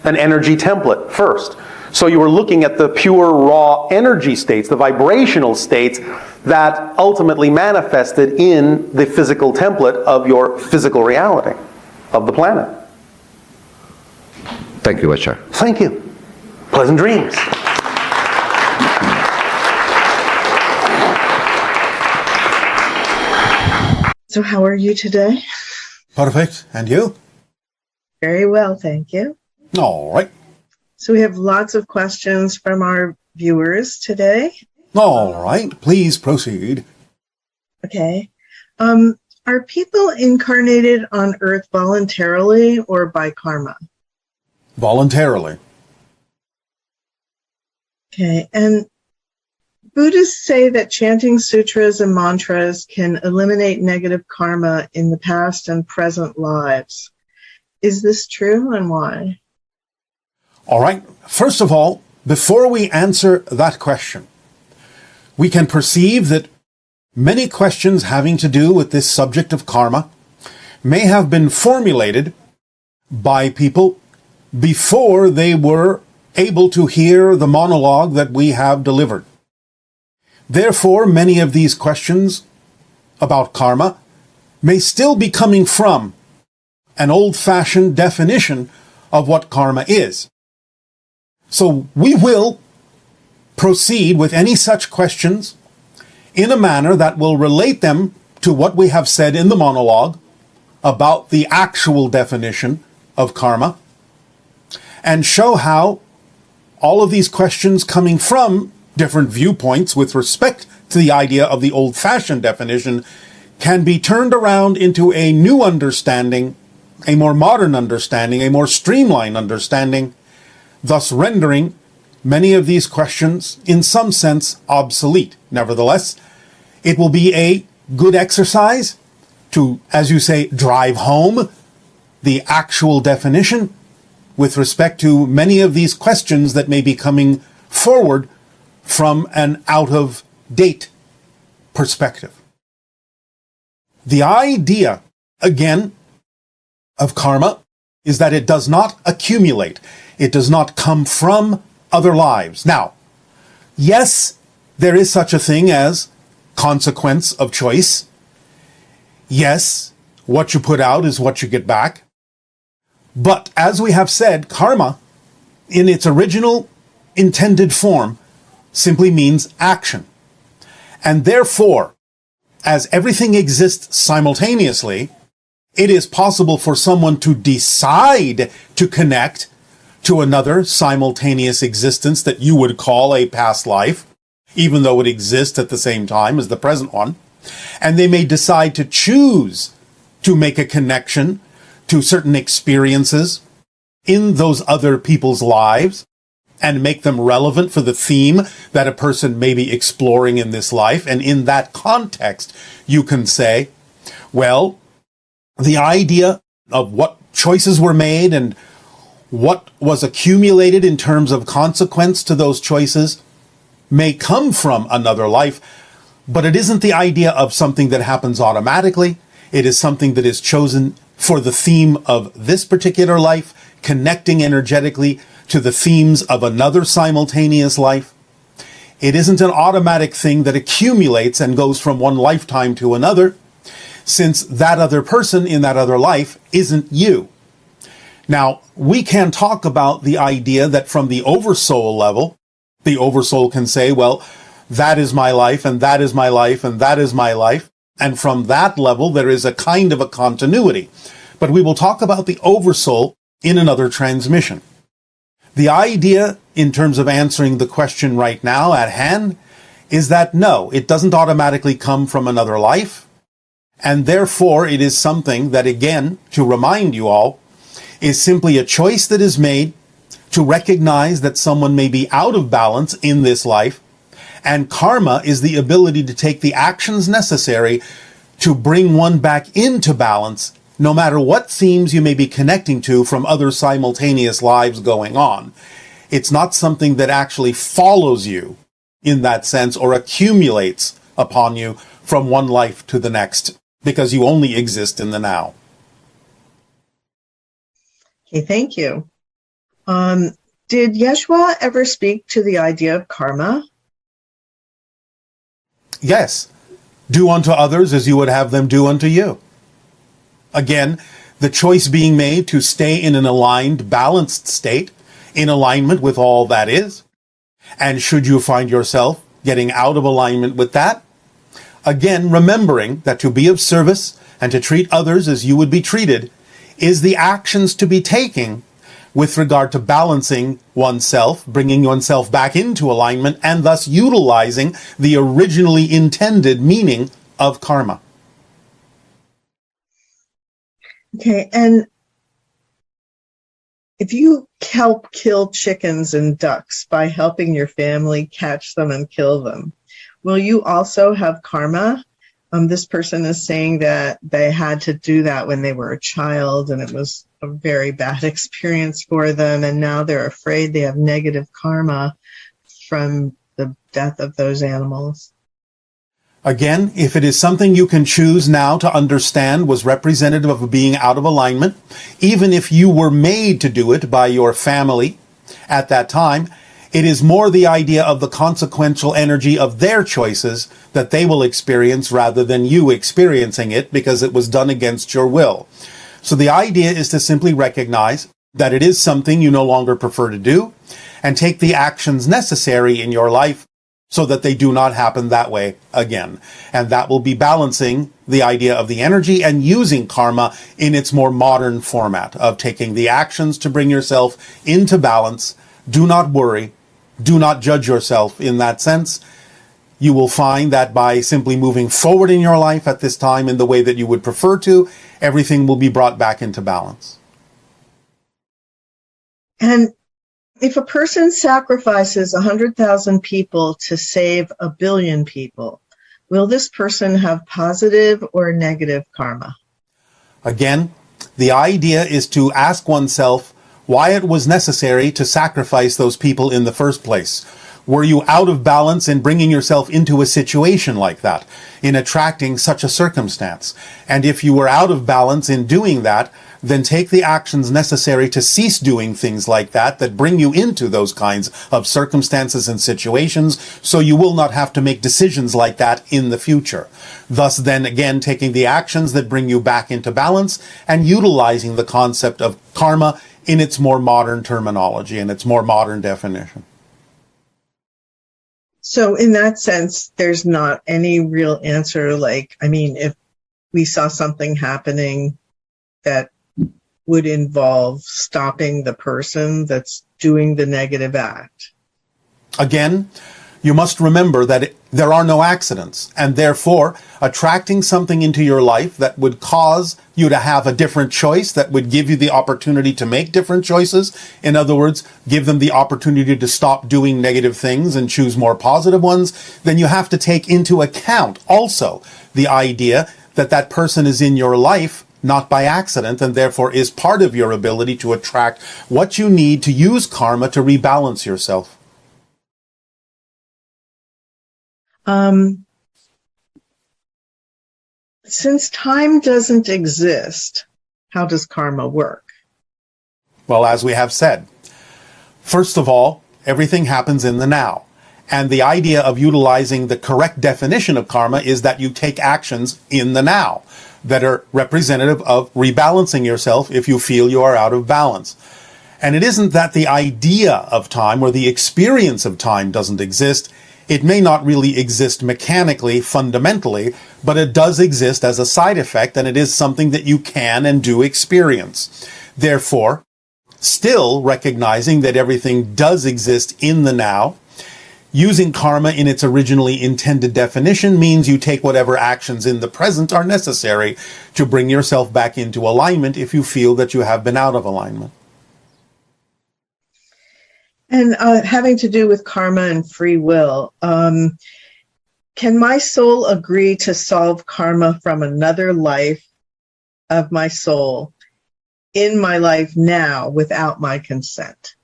an energy template first. So you were looking at the pure raw energy states, the vibrational states that ultimately manifested in the physical template of your physical reality, of the planet. Thank you, Bashar. Thank you. Pleasant dreams. So how are you today? Perfect. And you? Very well, thank you. All right. So we have lots of questions from our viewers today. All right. Please proceed. Okay. Are people incarnated on Earth voluntarily or by karma? Voluntarily. Okay. And Buddhists say that chanting sutras and mantras can eliminate negative karma in the past and present lives. Is this true, and why? All right. First of all, before we answer that question, we can perceive that many questions having to do with this subject of karma may have been formulated by people before they were able to hear the monologue that we have delivered. Therefore, many of these questions about karma may still be coming from an old-fashioned definition of what karma is. So we will proceed with any such questions in a manner that will relate them to what we have said in the monologue about the actual definition of karma, and show how all of these questions coming from different viewpoints with respect to the idea of the old-fashioned definition can be turned around into a new understanding, a more modern understanding, a more streamlined understanding, thus rendering many of these questions, in some sense, obsolete. Nevertheless, it will be a good exercise to, as you say, drive home the actual definition with respect to many of these questions that may be coming forward from an out-of-date perspective. The idea, again, of karma is that it does not accumulate. It does not come from other lives. Now, yes, there is such a thing as consequence of choice. Yes, what you put out is what you get back. But as we have said, karma, in its original intended form, simply means action. And therefore, as everything exists simultaneously, it is possible for someone to decide to connect to another simultaneous existence that you would call a past life, even though it exists at the same time as the present one. And they may decide to choose to make a connection to certain experiences in those other people's lives and make them relevant for the theme that a person may be exploring in this life. And in that context, you can say, well, the idea of what choices were made and what was accumulated in terms of consequence to those choices may come from another life, but it isn't the idea of something that happens automatically. It is something that is chosen for the theme of this particular life, connecting energetically to the themes of another simultaneous life. It isn't an automatic thing that accumulates and goes from one lifetime to another, since that other person in that other life isn't you. Now, we can talk about the idea that from the oversoul level, the oversoul can say, well, that is my life, and that is my life, and that is my life. And from that level, there is a kind of a continuity. But we will talk about the oversoul in another transmission. The idea, in terms of answering the question right now at hand, is that no, it doesn't automatically come from another life. And therefore, it is something that, again, to remind you all, is simply a choice that is made to recognize that someone may be out of balance in this life. And karma is the ability to take the actions necessary to bring one back into balance, no matter what themes you may be connecting to from other simultaneous lives going on. It's not something that actually follows you in that sense or accumulates upon you from one life to the next, because you only exist in the now. Okay, thank you. Did Yeshua ever speak to the idea of karma? Yes. Do unto others as you would have them do unto you. Again, the choice being made to stay in an aligned, balanced state, in alignment with all that is. And should you find yourself getting out of alignment with that, again, remembering that to be of service and to treat others as you would be treated is the actions to be taking with regard to balancing oneself, bringing oneself back into alignment, and thus utilizing the originally intended meaning of karma. Okay, and if you help kill chickens and ducks by helping your family catch them and kill them, will you also have karma? This person is saying that they had to do that when they were a child and it was a very bad experience for them, and now they're afraid they have negative karma from the death of those animals. Again, if it is something you can choose now to understand was representative of being out of alignment, even if you were made to do it by your family at that time, it is more the idea of the consequential energy of their choices that they will experience rather than you experiencing it because it was done against your will. So the idea is to simply recognize that it is something you no longer prefer to do and take the actions necessary in your life so that they do not happen that way again. And that will be balancing the idea of the energy and using karma in its more modern format of taking the actions to bring yourself into balance. Do not worry. Do not judge yourself in that sense. You will find that by simply moving forward in your life at this time in the way that you would prefer to, everything will be brought back into balance. And if a person sacrifices 100,000 people to save 1 billion people, will this person have positive or negative karma? Again, the idea is to ask oneself why it was necessary to sacrifice those people in the first place. Were you out of balance in bringing yourself into a situation like that, in attracting such a circumstance? And if you were out of balance in doing that, then take the actions necessary to cease doing things like that that bring you into those kinds of circumstances and situations, so you will not have to make decisions like that in the future. Thus then again taking the actions that bring you back into balance and utilizing the concept of karma in its more modern terminology and its more modern definition. So in that sense, there's not any real answer. If we saw something happening that would involve stopping the person that's doing the negative act. Again, You must remember that there are no accidents, and therefore attracting something into your life that would cause you to have a different choice, that would give you the opportunity to make different choices. In other words, give them the opportunity to stop doing negative things and choose more positive ones. Then you have to take into account also the idea that that person is in your life not by accident, and therefore is part of your ability to attract what you need to use karma to rebalance yourself. Since time doesn't exist, how does karma work? Well, as we have said, first of all, everything happens in the now. And the idea of utilizing the correct definition of karma is that you take actions in the now that are representative of rebalancing yourself if you feel you are out of balance. And it isn't that the idea of time or the experience of time doesn't exist. It may not really exist mechanically, fundamentally, but it does exist as a side effect, and it is something that you can and do experience. Therefore, still recognizing that everything does exist in the now, using karma in its originally intended definition means you take whatever actions in the present are necessary to bring yourself back into alignment if you feel that you have been out of alignment. And having to do with karma and free will, can my soul agree to solve karma from another life of my soul in my life now without my consent?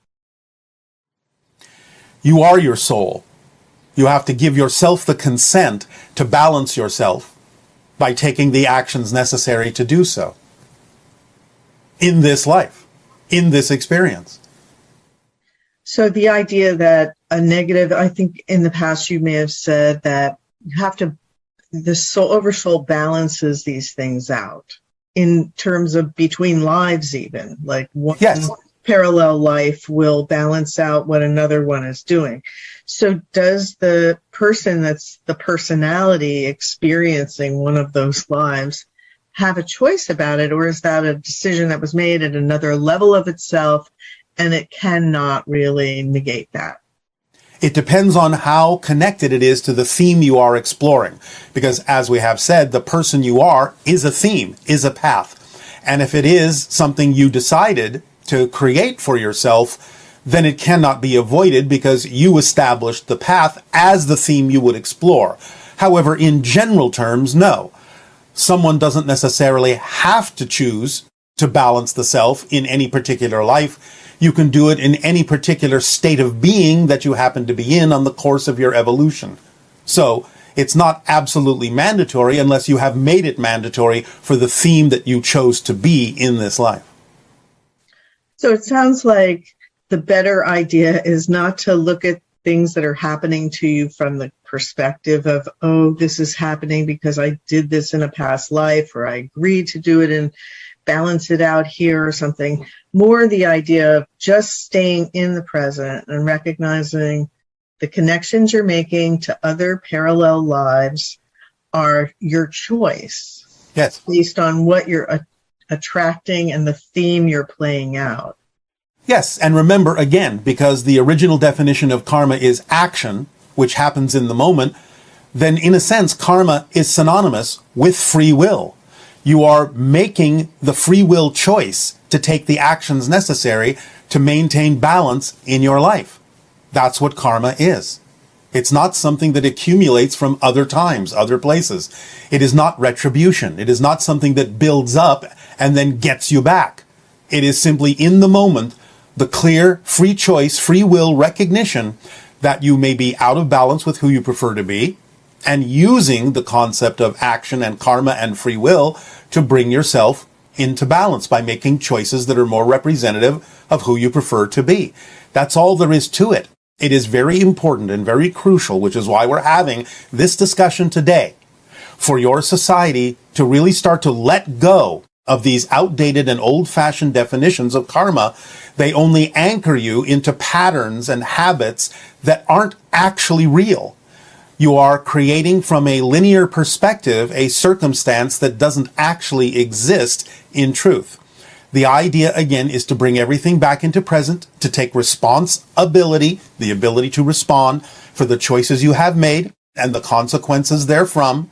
You are your soul. You have to give yourself the consent to balance yourself by taking the actions necessary to do so in this life, in this experience. So the idea that a negative, I think in the past you may have said that you have to, the soul oversoul balances these things out in terms of between lives even, like one parallel life will balance out what another one is doing. So does the person that's the personality experiencing one of those lives have a choice about it, or is that a decision that was made at another level of itself and it cannot really negate that? It depends on how connected it is to the theme you are exploring. Because as we have said, the person you are is a theme, is a path. And if it is something you decided to create for yourself, then it cannot be avoided because you established the path as the theme you would explore. However, in general terms, no. Someone doesn't necessarily have to choose to balance the self in any particular life. You can do it in any particular state of being that you happen to be in on the course of your evolution. So it's not absolutely mandatory unless you have made it mandatory for the theme that you chose to be in this life. So it sounds like the better idea is not to look at things that are happening to you from the perspective of, oh, this is happening because I did this in a past life, or I agreed to do it and balance it out here or something. More the idea of just staying in the present and recognizing the connections you're making to other parallel lives are your choice. Yes. Based on what you're attracting and the theme you're playing out. Yes, and remember again, because the original definition of karma is action, which happens in the moment, then in a sense, karma is synonymous with free will. You are making the free will choice to take the actions necessary to maintain balance in your life. That's what karma is. It's not something that accumulates from other times, other places. It is not retribution. It is not something that builds up and then gets you back. It is simply in the moment, the clear, free choice, free will recognition that you may be out of balance with who you prefer to be, and using the concept of action and karma and free will to bring yourself into balance by making choices that are more representative of who you prefer to be. That's all there is to it. It is very important and very crucial, which is why we're having this discussion today, for your society to really start to let go of these outdated and old-fashioned definitions of karma. They only anchor you into patterns and habits that aren't actually real. You are creating from a linear perspective a circumstance that doesn't actually exist in truth. The idea, again, is to bring everything back into present, to take responsibility, the ability to respond for the choices you have made and the consequences therefrom,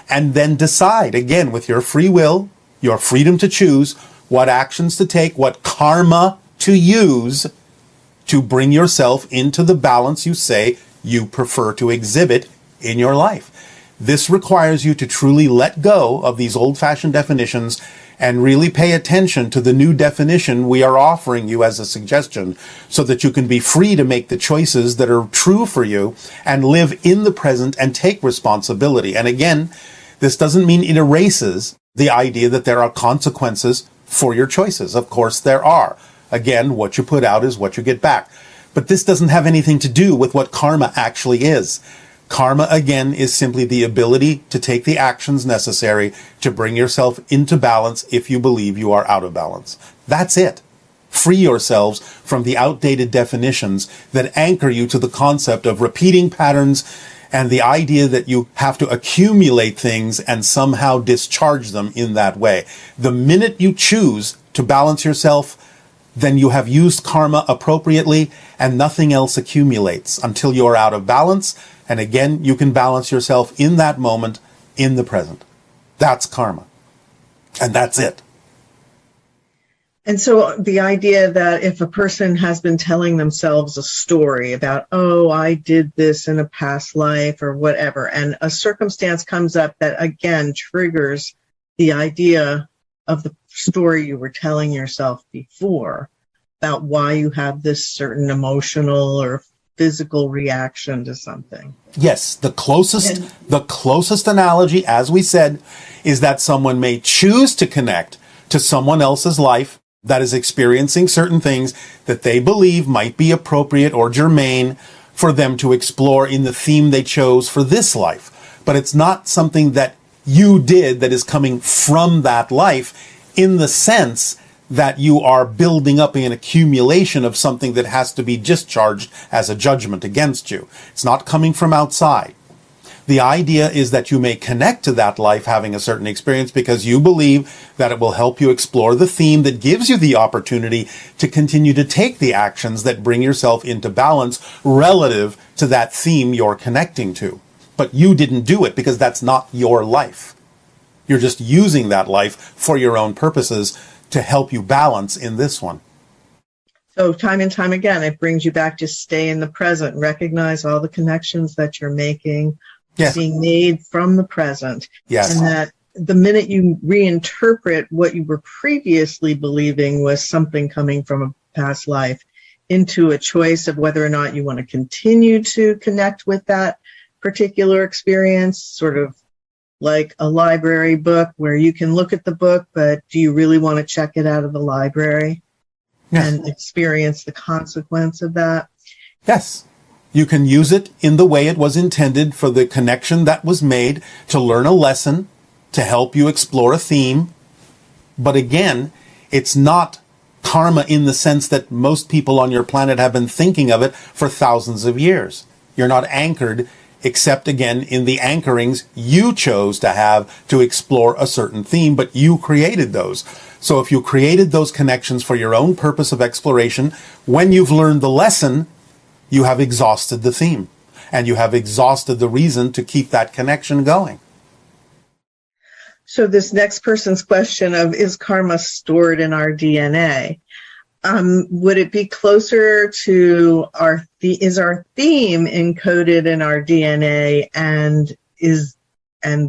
and then decide, again, with your free will, your freedom to choose, what actions to take, what karma to use to bring yourself into the balance you say you prefer to exhibit in your life. This requires you to truly let go of these old-fashioned definitions and really pay attention to the new definition we are offering you as a suggestion, so that you can be free to make the choices that are true for you and live in the present and take responsibility. And again, this doesn't mean it erases the idea that there are consequences for your choices. Of course there are. Again, what you put out is what you get back. But this doesn't have anything to do with what karma actually is. Karma, again, is simply the ability to take the actions necessary to bring yourself into balance if you believe you are out of balance. That's it. Free yourselves from the outdated definitions that anchor you to the concept of repeating patterns and the idea that you have to accumulate things and somehow discharge them in that way. The minute you choose to balance yourself, then you have used karma appropriately and nothing else accumulates until you're out of balance. And again, you can balance yourself in that moment, in the present. That's karma. And that's it. And so the idea that if a person has been telling themselves a story about, oh, I did this in a past life or whatever, and a circumstance comes up that again triggers the idea of the story you were telling yourself before about why you have this certain emotional or physical reaction to something. Yes, the closest analogy, as we said, is that someone may choose to connect to someone else's life that is experiencing certain things that they believe might be appropriate or germane for them to explore in the theme they chose for this life. But it's not something that you did that is coming from that life in the sense that you are building up an accumulation of something that has to be discharged as a judgment against you. It's not coming from outside. The idea is that you may connect to that life having a certain experience because you believe that it will help you explore the theme that gives you the opportunity to continue to take the actions that bring yourself into balance relative to that theme you're connecting to. But you didn't do it because that's not your life. You're just using that life for your own purposes to help you balance in this one. So time and time again, it brings you back to stay in the present, recognize all the connections that you're making, Yes. being made from the present. Yes. And that the minute you reinterpret what you were previously believing was something coming from a past life into a choice of whether or not you want to continue to connect with that particular experience, sort of like a library book where you can look at the book, but do you really want to check it out of the library and experience the consequence of that? Yes. You can use it in the way it was intended for the connection that was made to learn a lesson, to help you explore a theme. But again, it's not karma in the sense that most people on your planet have been thinking of it for thousands of years. You're not anchored except again in the anchorings you chose to have to explore a certain theme, but you created those. So if you created those connections for your own purpose of exploration, when you've learned the lesson, you have exhausted the theme, and you have exhausted the reason to keep that connection going. So this next person's question of, is karma stored in our DNA? Would it be closer to is our theme encoded in our DNA, and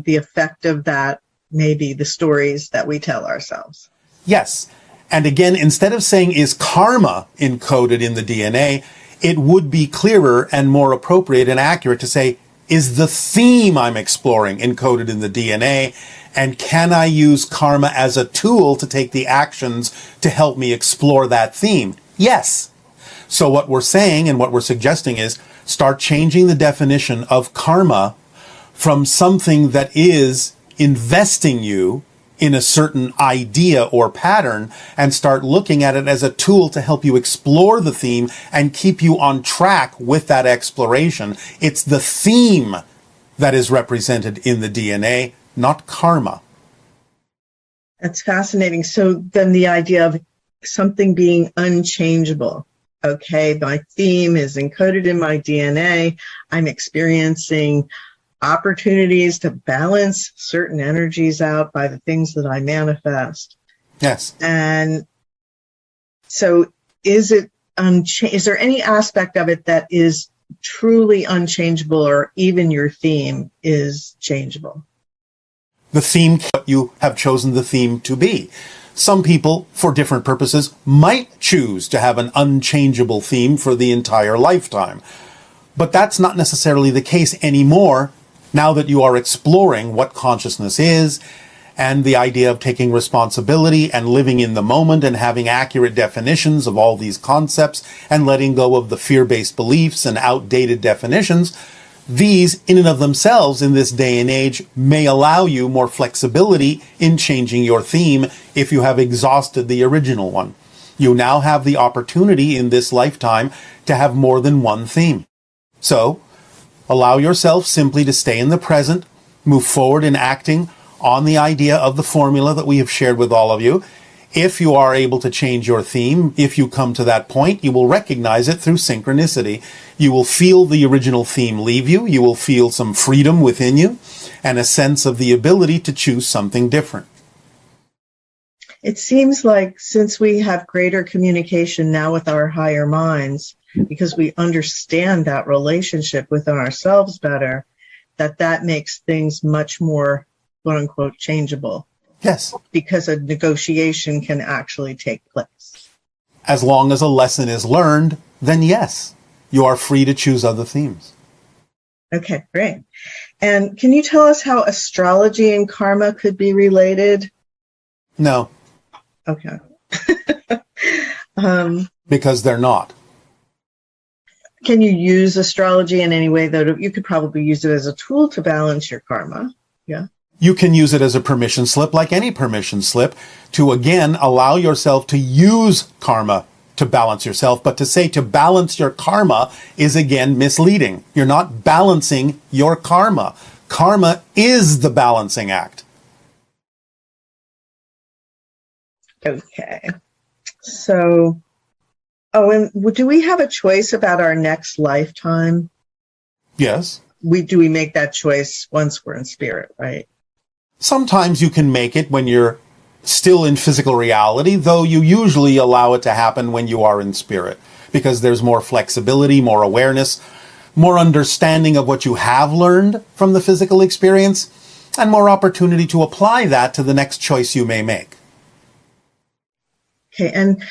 the effect of that maybe the stories that we tell ourselves? Yes. And again, instead of saying, is karma encoded in the DNA, it would be clearer and more appropriate and accurate to say, is the theme I'm exploring encoded in the DNA? And can I use karma as a tool to take the actions to help me explore that theme? Yes. So what we're saying and what we're suggesting is start changing the definition of karma from something that is investing you in a certain idea or pattern and start looking at it as a tool to help you explore the theme and keep you on track with that exploration. It's the theme that is represented in the DNA, not karma. That's fascinating. So then the idea of something being unchangeable. Okay, my theme is encoded in my DNA. I'm experiencing opportunities to balance certain energies out by the things that I manifest. Yes. And so is there any aspect of it that is truly unchangeable, or even your theme is changeable? The theme, what you have chosen the theme to be. Some people, for different purposes, might choose to have an unchangeable theme for the entire lifetime. But that's not necessarily the case anymore now that you are exploring what consciousness is and the idea of taking responsibility and living in the moment and having accurate definitions of all these concepts and letting go of the fear-based beliefs and outdated definitions. These, in and of themselves, in this day and age, may allow you more flexibility in changing your theme if you have exhausted the original one. You now have the opportunity in this lifetime to have more than one theme. So, allow yourself simply to stay in the present, move forward in acting on the idea of the formula that we have shared with all of you. If you are able to change your theme, if you come to that point, you will recognize it through synchronicity. You will feel the original theme leave you. You will feel some freedom within you and a sense of the ability to choose something different. It seems like since we have greater communication now with our higher minds, because we understand that relationship within ourselves better, that makes things much more, quote unquote, changeable. Yes. Because a negotiation can actually take place. As long as a lesson is learned, then yes, you are free to choose other themes. Okay, great. And can you tell us how astrology and karma could be related? No. Okay. Because they're not. Can you use astrology in any way that you could probably use it as a tool to balance your karma? Yeah. You can use it as a permission slip, like any permission slip, to again allow yourself to use karma to balance yourself. But to say to balance your karma is again misleading. You're not balancing your karma. Karma is the balancing act. Okay. So, and do we have a choice about our next lifetime? Yes. Do we make that choice once we're in spirit, right? Sometimes you can make it when you're still in physical reality, though you usually allow it to happen when you are in spirit, because there's more flexibility, more awareness, more understanding of what you have learned from the physical experience, and more opportunity to apply that to the next choice you may make. Okay, and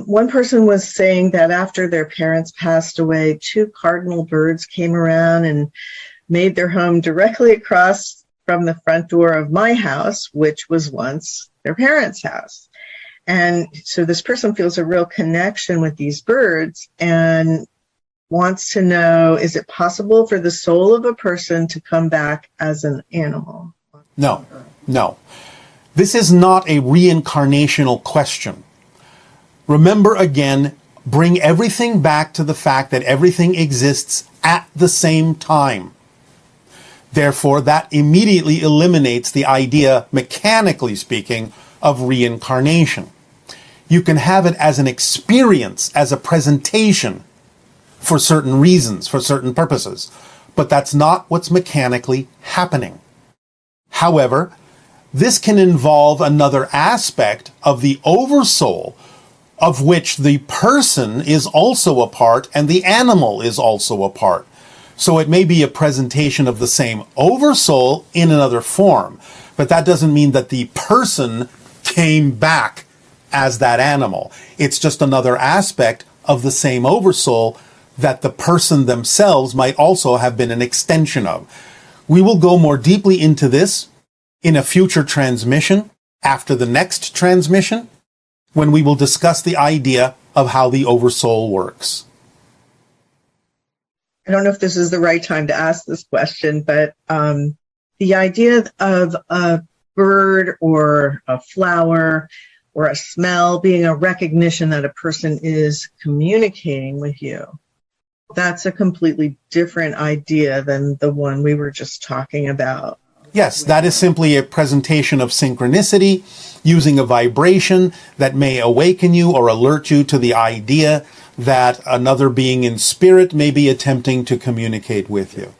one person was saying that after their parents passed away, 2 cardinal birds came around and made their home directly across from the front door of my house, which was once their parents' house. And so this person feels a real connection with these birds and wants to know, is it possible for the soul of a person to come back as an animal? No. This is not a reincarnational question. Remember again, bring everything back to the fact that everything exists at the same time. Therefore, that immediately eliminates the idea, mechanically speaking, of reincarnation. You can have it as an experience, as a presentation, for certain reasons, for certain purposes, but that's not what's mechanically happening. However, this can involve another aspect of the oversoul, of which the person is also a part and the animal is also a part. So it may be a presentation of the same oversoul in another form, but that doesn't mean that the person came back as that animal. It's just another aspect of the same oversoul that the person themselves might also have been an extension of. We will go more deeply into this in a future transmission, after the next transmission, when we will discuss the idea of how the oversoul works. I don't know if this is the right time to ask this question, but the idea of a bird or a flower or a smell being a recognition that a person is communicating with you, that's a completely different idea than the one we were just talking about. Yes, that is simply a presentation of synchronicity using a vibration that may awaken you or alert you to the idea that another being in spirit may be attempting to communicate with you.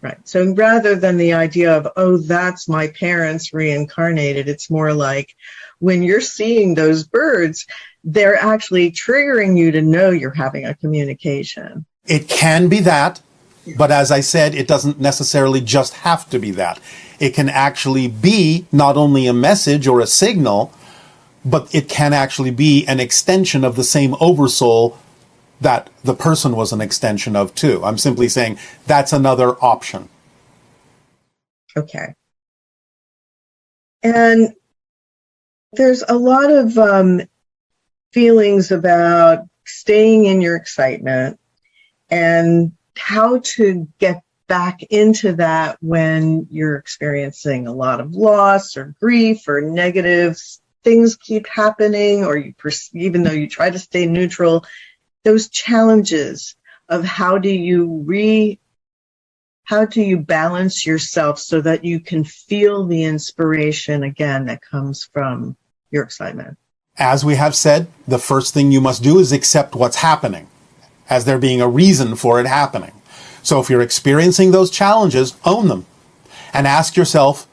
Right. So rather than the idea of, oh, that's my parents reincarnated, it's more like when you're seeing those birds, they're actually triggering you to know you're having a communication. It can be that, but as I said, it doesn't necessarily just have to be that. It can actually be not only a message or a signal, but it can actually be an extension of the same oversoul that the person was an extension of too. I'm simply saying that's another option. Okay. And there's a lot of feelings about staying in your excitement and how to get back into that when you're experiencing a lot of loss or grief or negative things keep happening, or even though you try to stay neutral, those challenges of how do you balance yourself so that you can feel the inspiration again that comes from your excitement. As we have said, the first thing you must do is accept what's happening, as there being a reason for it happening. So if you're experiencing those challenges, own them and ask yourself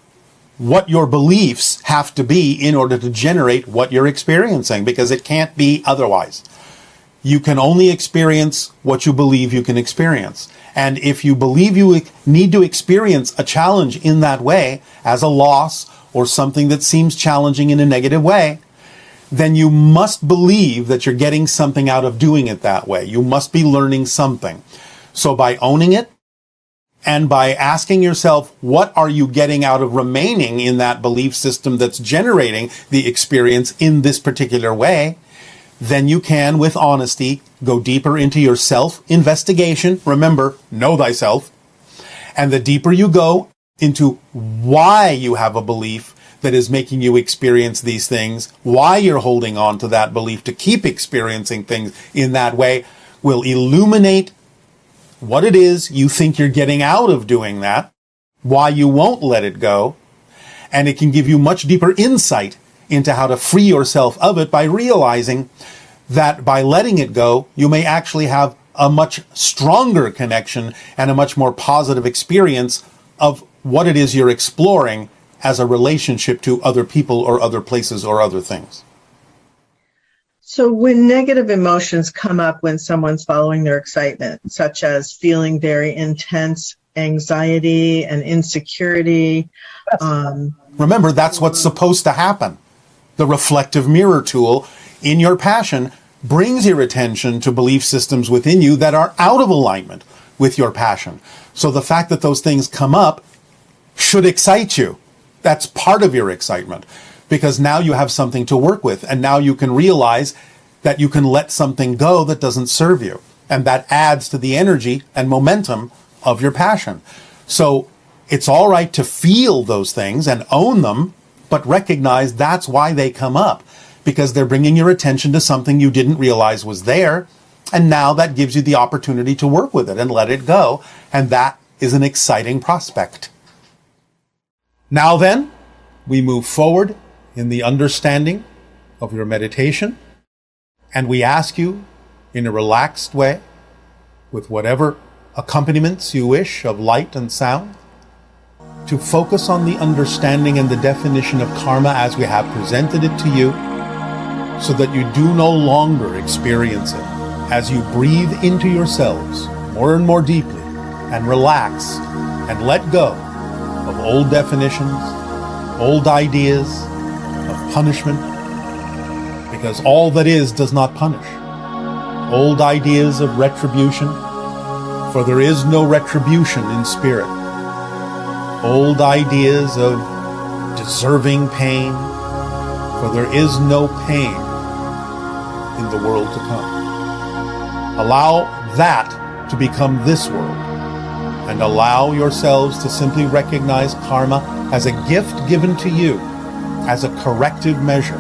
what your beliefs have to be in order to generate what you're experiencing, because it can't be otherwise. You can only experience what you believe you can experience. And if you believe you need to experience a challenge in that way, as a loss or something that seems challenging in a negative way, then you must believe that you're getting something out of doing it that way. You must be learning something. So by owning it and by asking yourself, what are you getting out of remaining in that belief system that's generating the experience in this particular way, then you can, with honesty, go deeper into your self-investigation. Remember, know thyself. And the deeper you go into why you have a belief that is making you experience these things, why you're holding on to that belief to keep experiencing things in that way, will illuminate what it is you think you're getting out of doing that, why you won't let it go, and it can give you much deeper insight into how to free yourself of it by realizing that by letting it go, you may actually have a much stronger connection and a much more positive experience of what it is you're exploring as a relationship to other people or other places or other things. So when negative emotions come up when someone's following their excitement, such as feeling very intense anxiety and insecurity. Remember, that's what's supposed to happen. The reflective mirror tool in your passion brings your attention to belief systems within you that are out of alignment with your passion. So the fact that those things come up should excite you. That's part of your excitement, because now you have something to work with, and now you can realize that you can let something go that doesn't serve you, and that adds to the energy and momentum of your passion. So it's all right to feel those things and own them, but recognize that's why they come up, because they're bringing your attention to something you didn't realize was there, and now that gives you the opportunity to work with it and let it go, and that is an exciting prospect. Now then, we move forward in the understanding of your meditation, and we ask you in a relaxed way, with whatever accompaniments you wish of light and sound, to focus on the understanding and the definition of karma as we have presented it to you, so that you do no longer experience it as you breathe into yourselves more and more deeply and relax and let go of old definitions, old ideas of punishment, because all that is does not punish. Old ideas of retribution, for there is no retribution in spirit. Old ideas of deserving pain, for there is no pain in the world to come. Allow that to become this world, and allow yourselves to simply recognize karma as a gift given to you, as a corrective measure,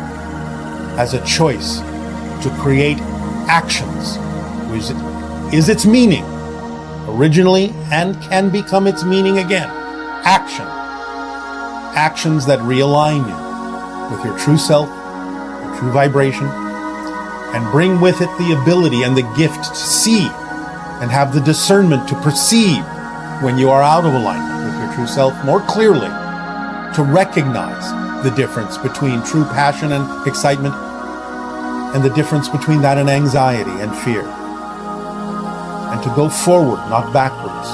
as a choice to create actions, which is its meaning originally and can become its meaning again. Action. actions that realign you with your true self, your true vibration, and bring with it the ability and the gift to see and have the discernment to perceive when you are out of alignment with your true self more clearly, to recognize the difference between true passion and excitement and the difference between that and anxiety and fear, and to go forward, not backwards,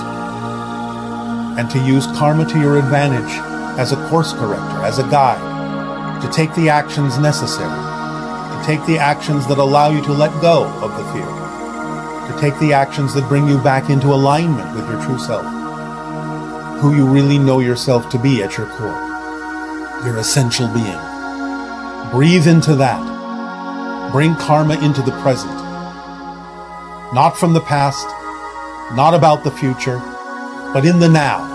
and to use karma to your advantage as a course corrector, as a guide, to take the actions necessary, to take the actions that allow you to let go of the fear, to take the actions that bring you back into alignment with your true self, who you really know yourself to be at your core, your essential being. Breathe into that. Bring karma into the present. Not from the past, not about the future, but in the now.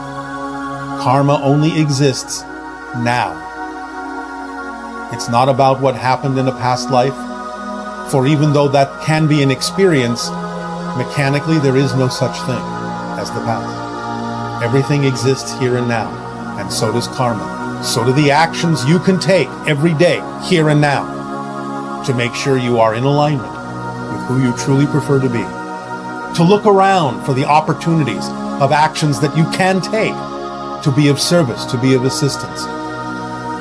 Karma only exists now. It's not about what happened in a past life, for even though that can be an experience, mechanically there is no such thing as the past. Everything exists here and now, and so does karma. So do the actions you can take every day, here and now, to make sure you are in alignment with who you truly prefer to be. To look around for the opportunities of actions that you can take to be of service, to be of assistance,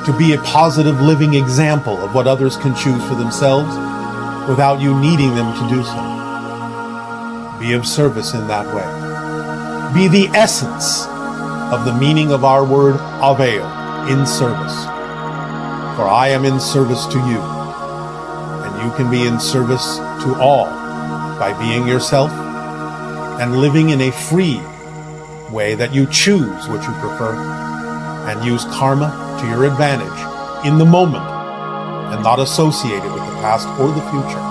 to be a positive living example of what others can choose for themselves without you needing them to do so. Be of service in that way. Be the essence of the meaning of our word aveo, in service. For I am in service to you, and you can be in service to all by being yourself and living in a free way that you choose what you prefer and use karma to your advantage in the moment and not associated with the past or the future.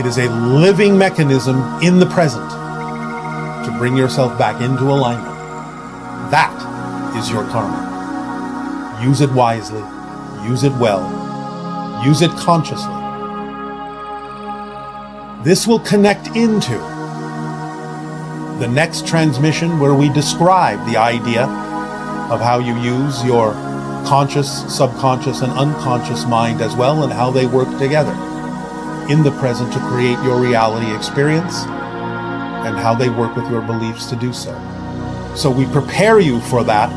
It is a living mechanism in the present to bring yourself back into alignment. That is your karma. Use it wisely, use it well, use it consciously. This will connect into the next transmission where we describe the idea of how you use your conscious, subconscious, and unconscious mind as well, and how they work together in the present to create your reality experience, and how they work with your beliefs to do so. So we prepare you for that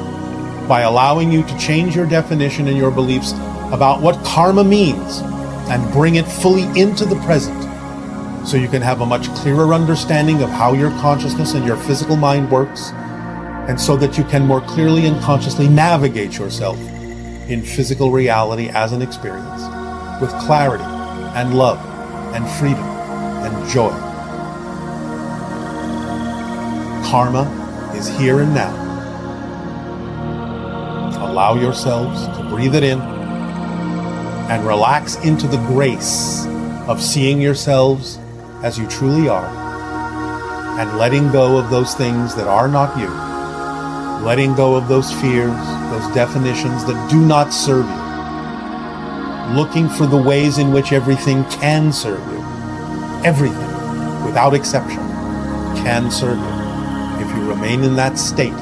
by allowing you to change your definition and your beliefs about what karma means and bring it fully into the present, so you can have a much clearer understanding of how your consciousness and your physical mind works, and so that you can more clearly and consciously navigate yourself in physical reality as an experience with clarity and love and freedom and joy. Karma is here and now. Allow yourselves to breathe it in and relax into the grace of seeing yourselves as you truly are, and letting go of those things that are not you, letting go of those fears, those definitions that do not serve you, looking for the ways in which everything can serve you. Everything, without exception, can serve you if you remain in that state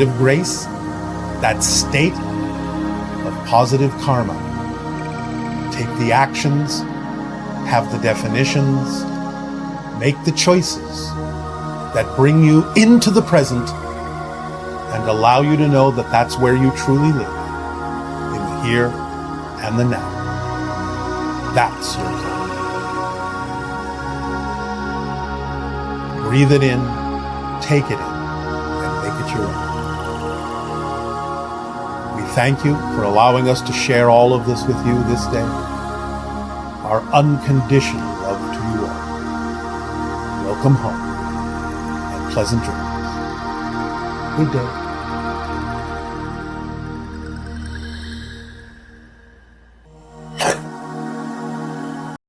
of grace, that state of positive karma. Take the actions, have the definitions, make the choices that bring you into the present and allow you to know that that's where you truly live, in the here and the now. That's your karma. Breathe it in, take it in, and make it your own. Thank you for allowing us to share all of this with you this day. Our unconditional love to you all. Welcome home and pleasant dreams. Good day.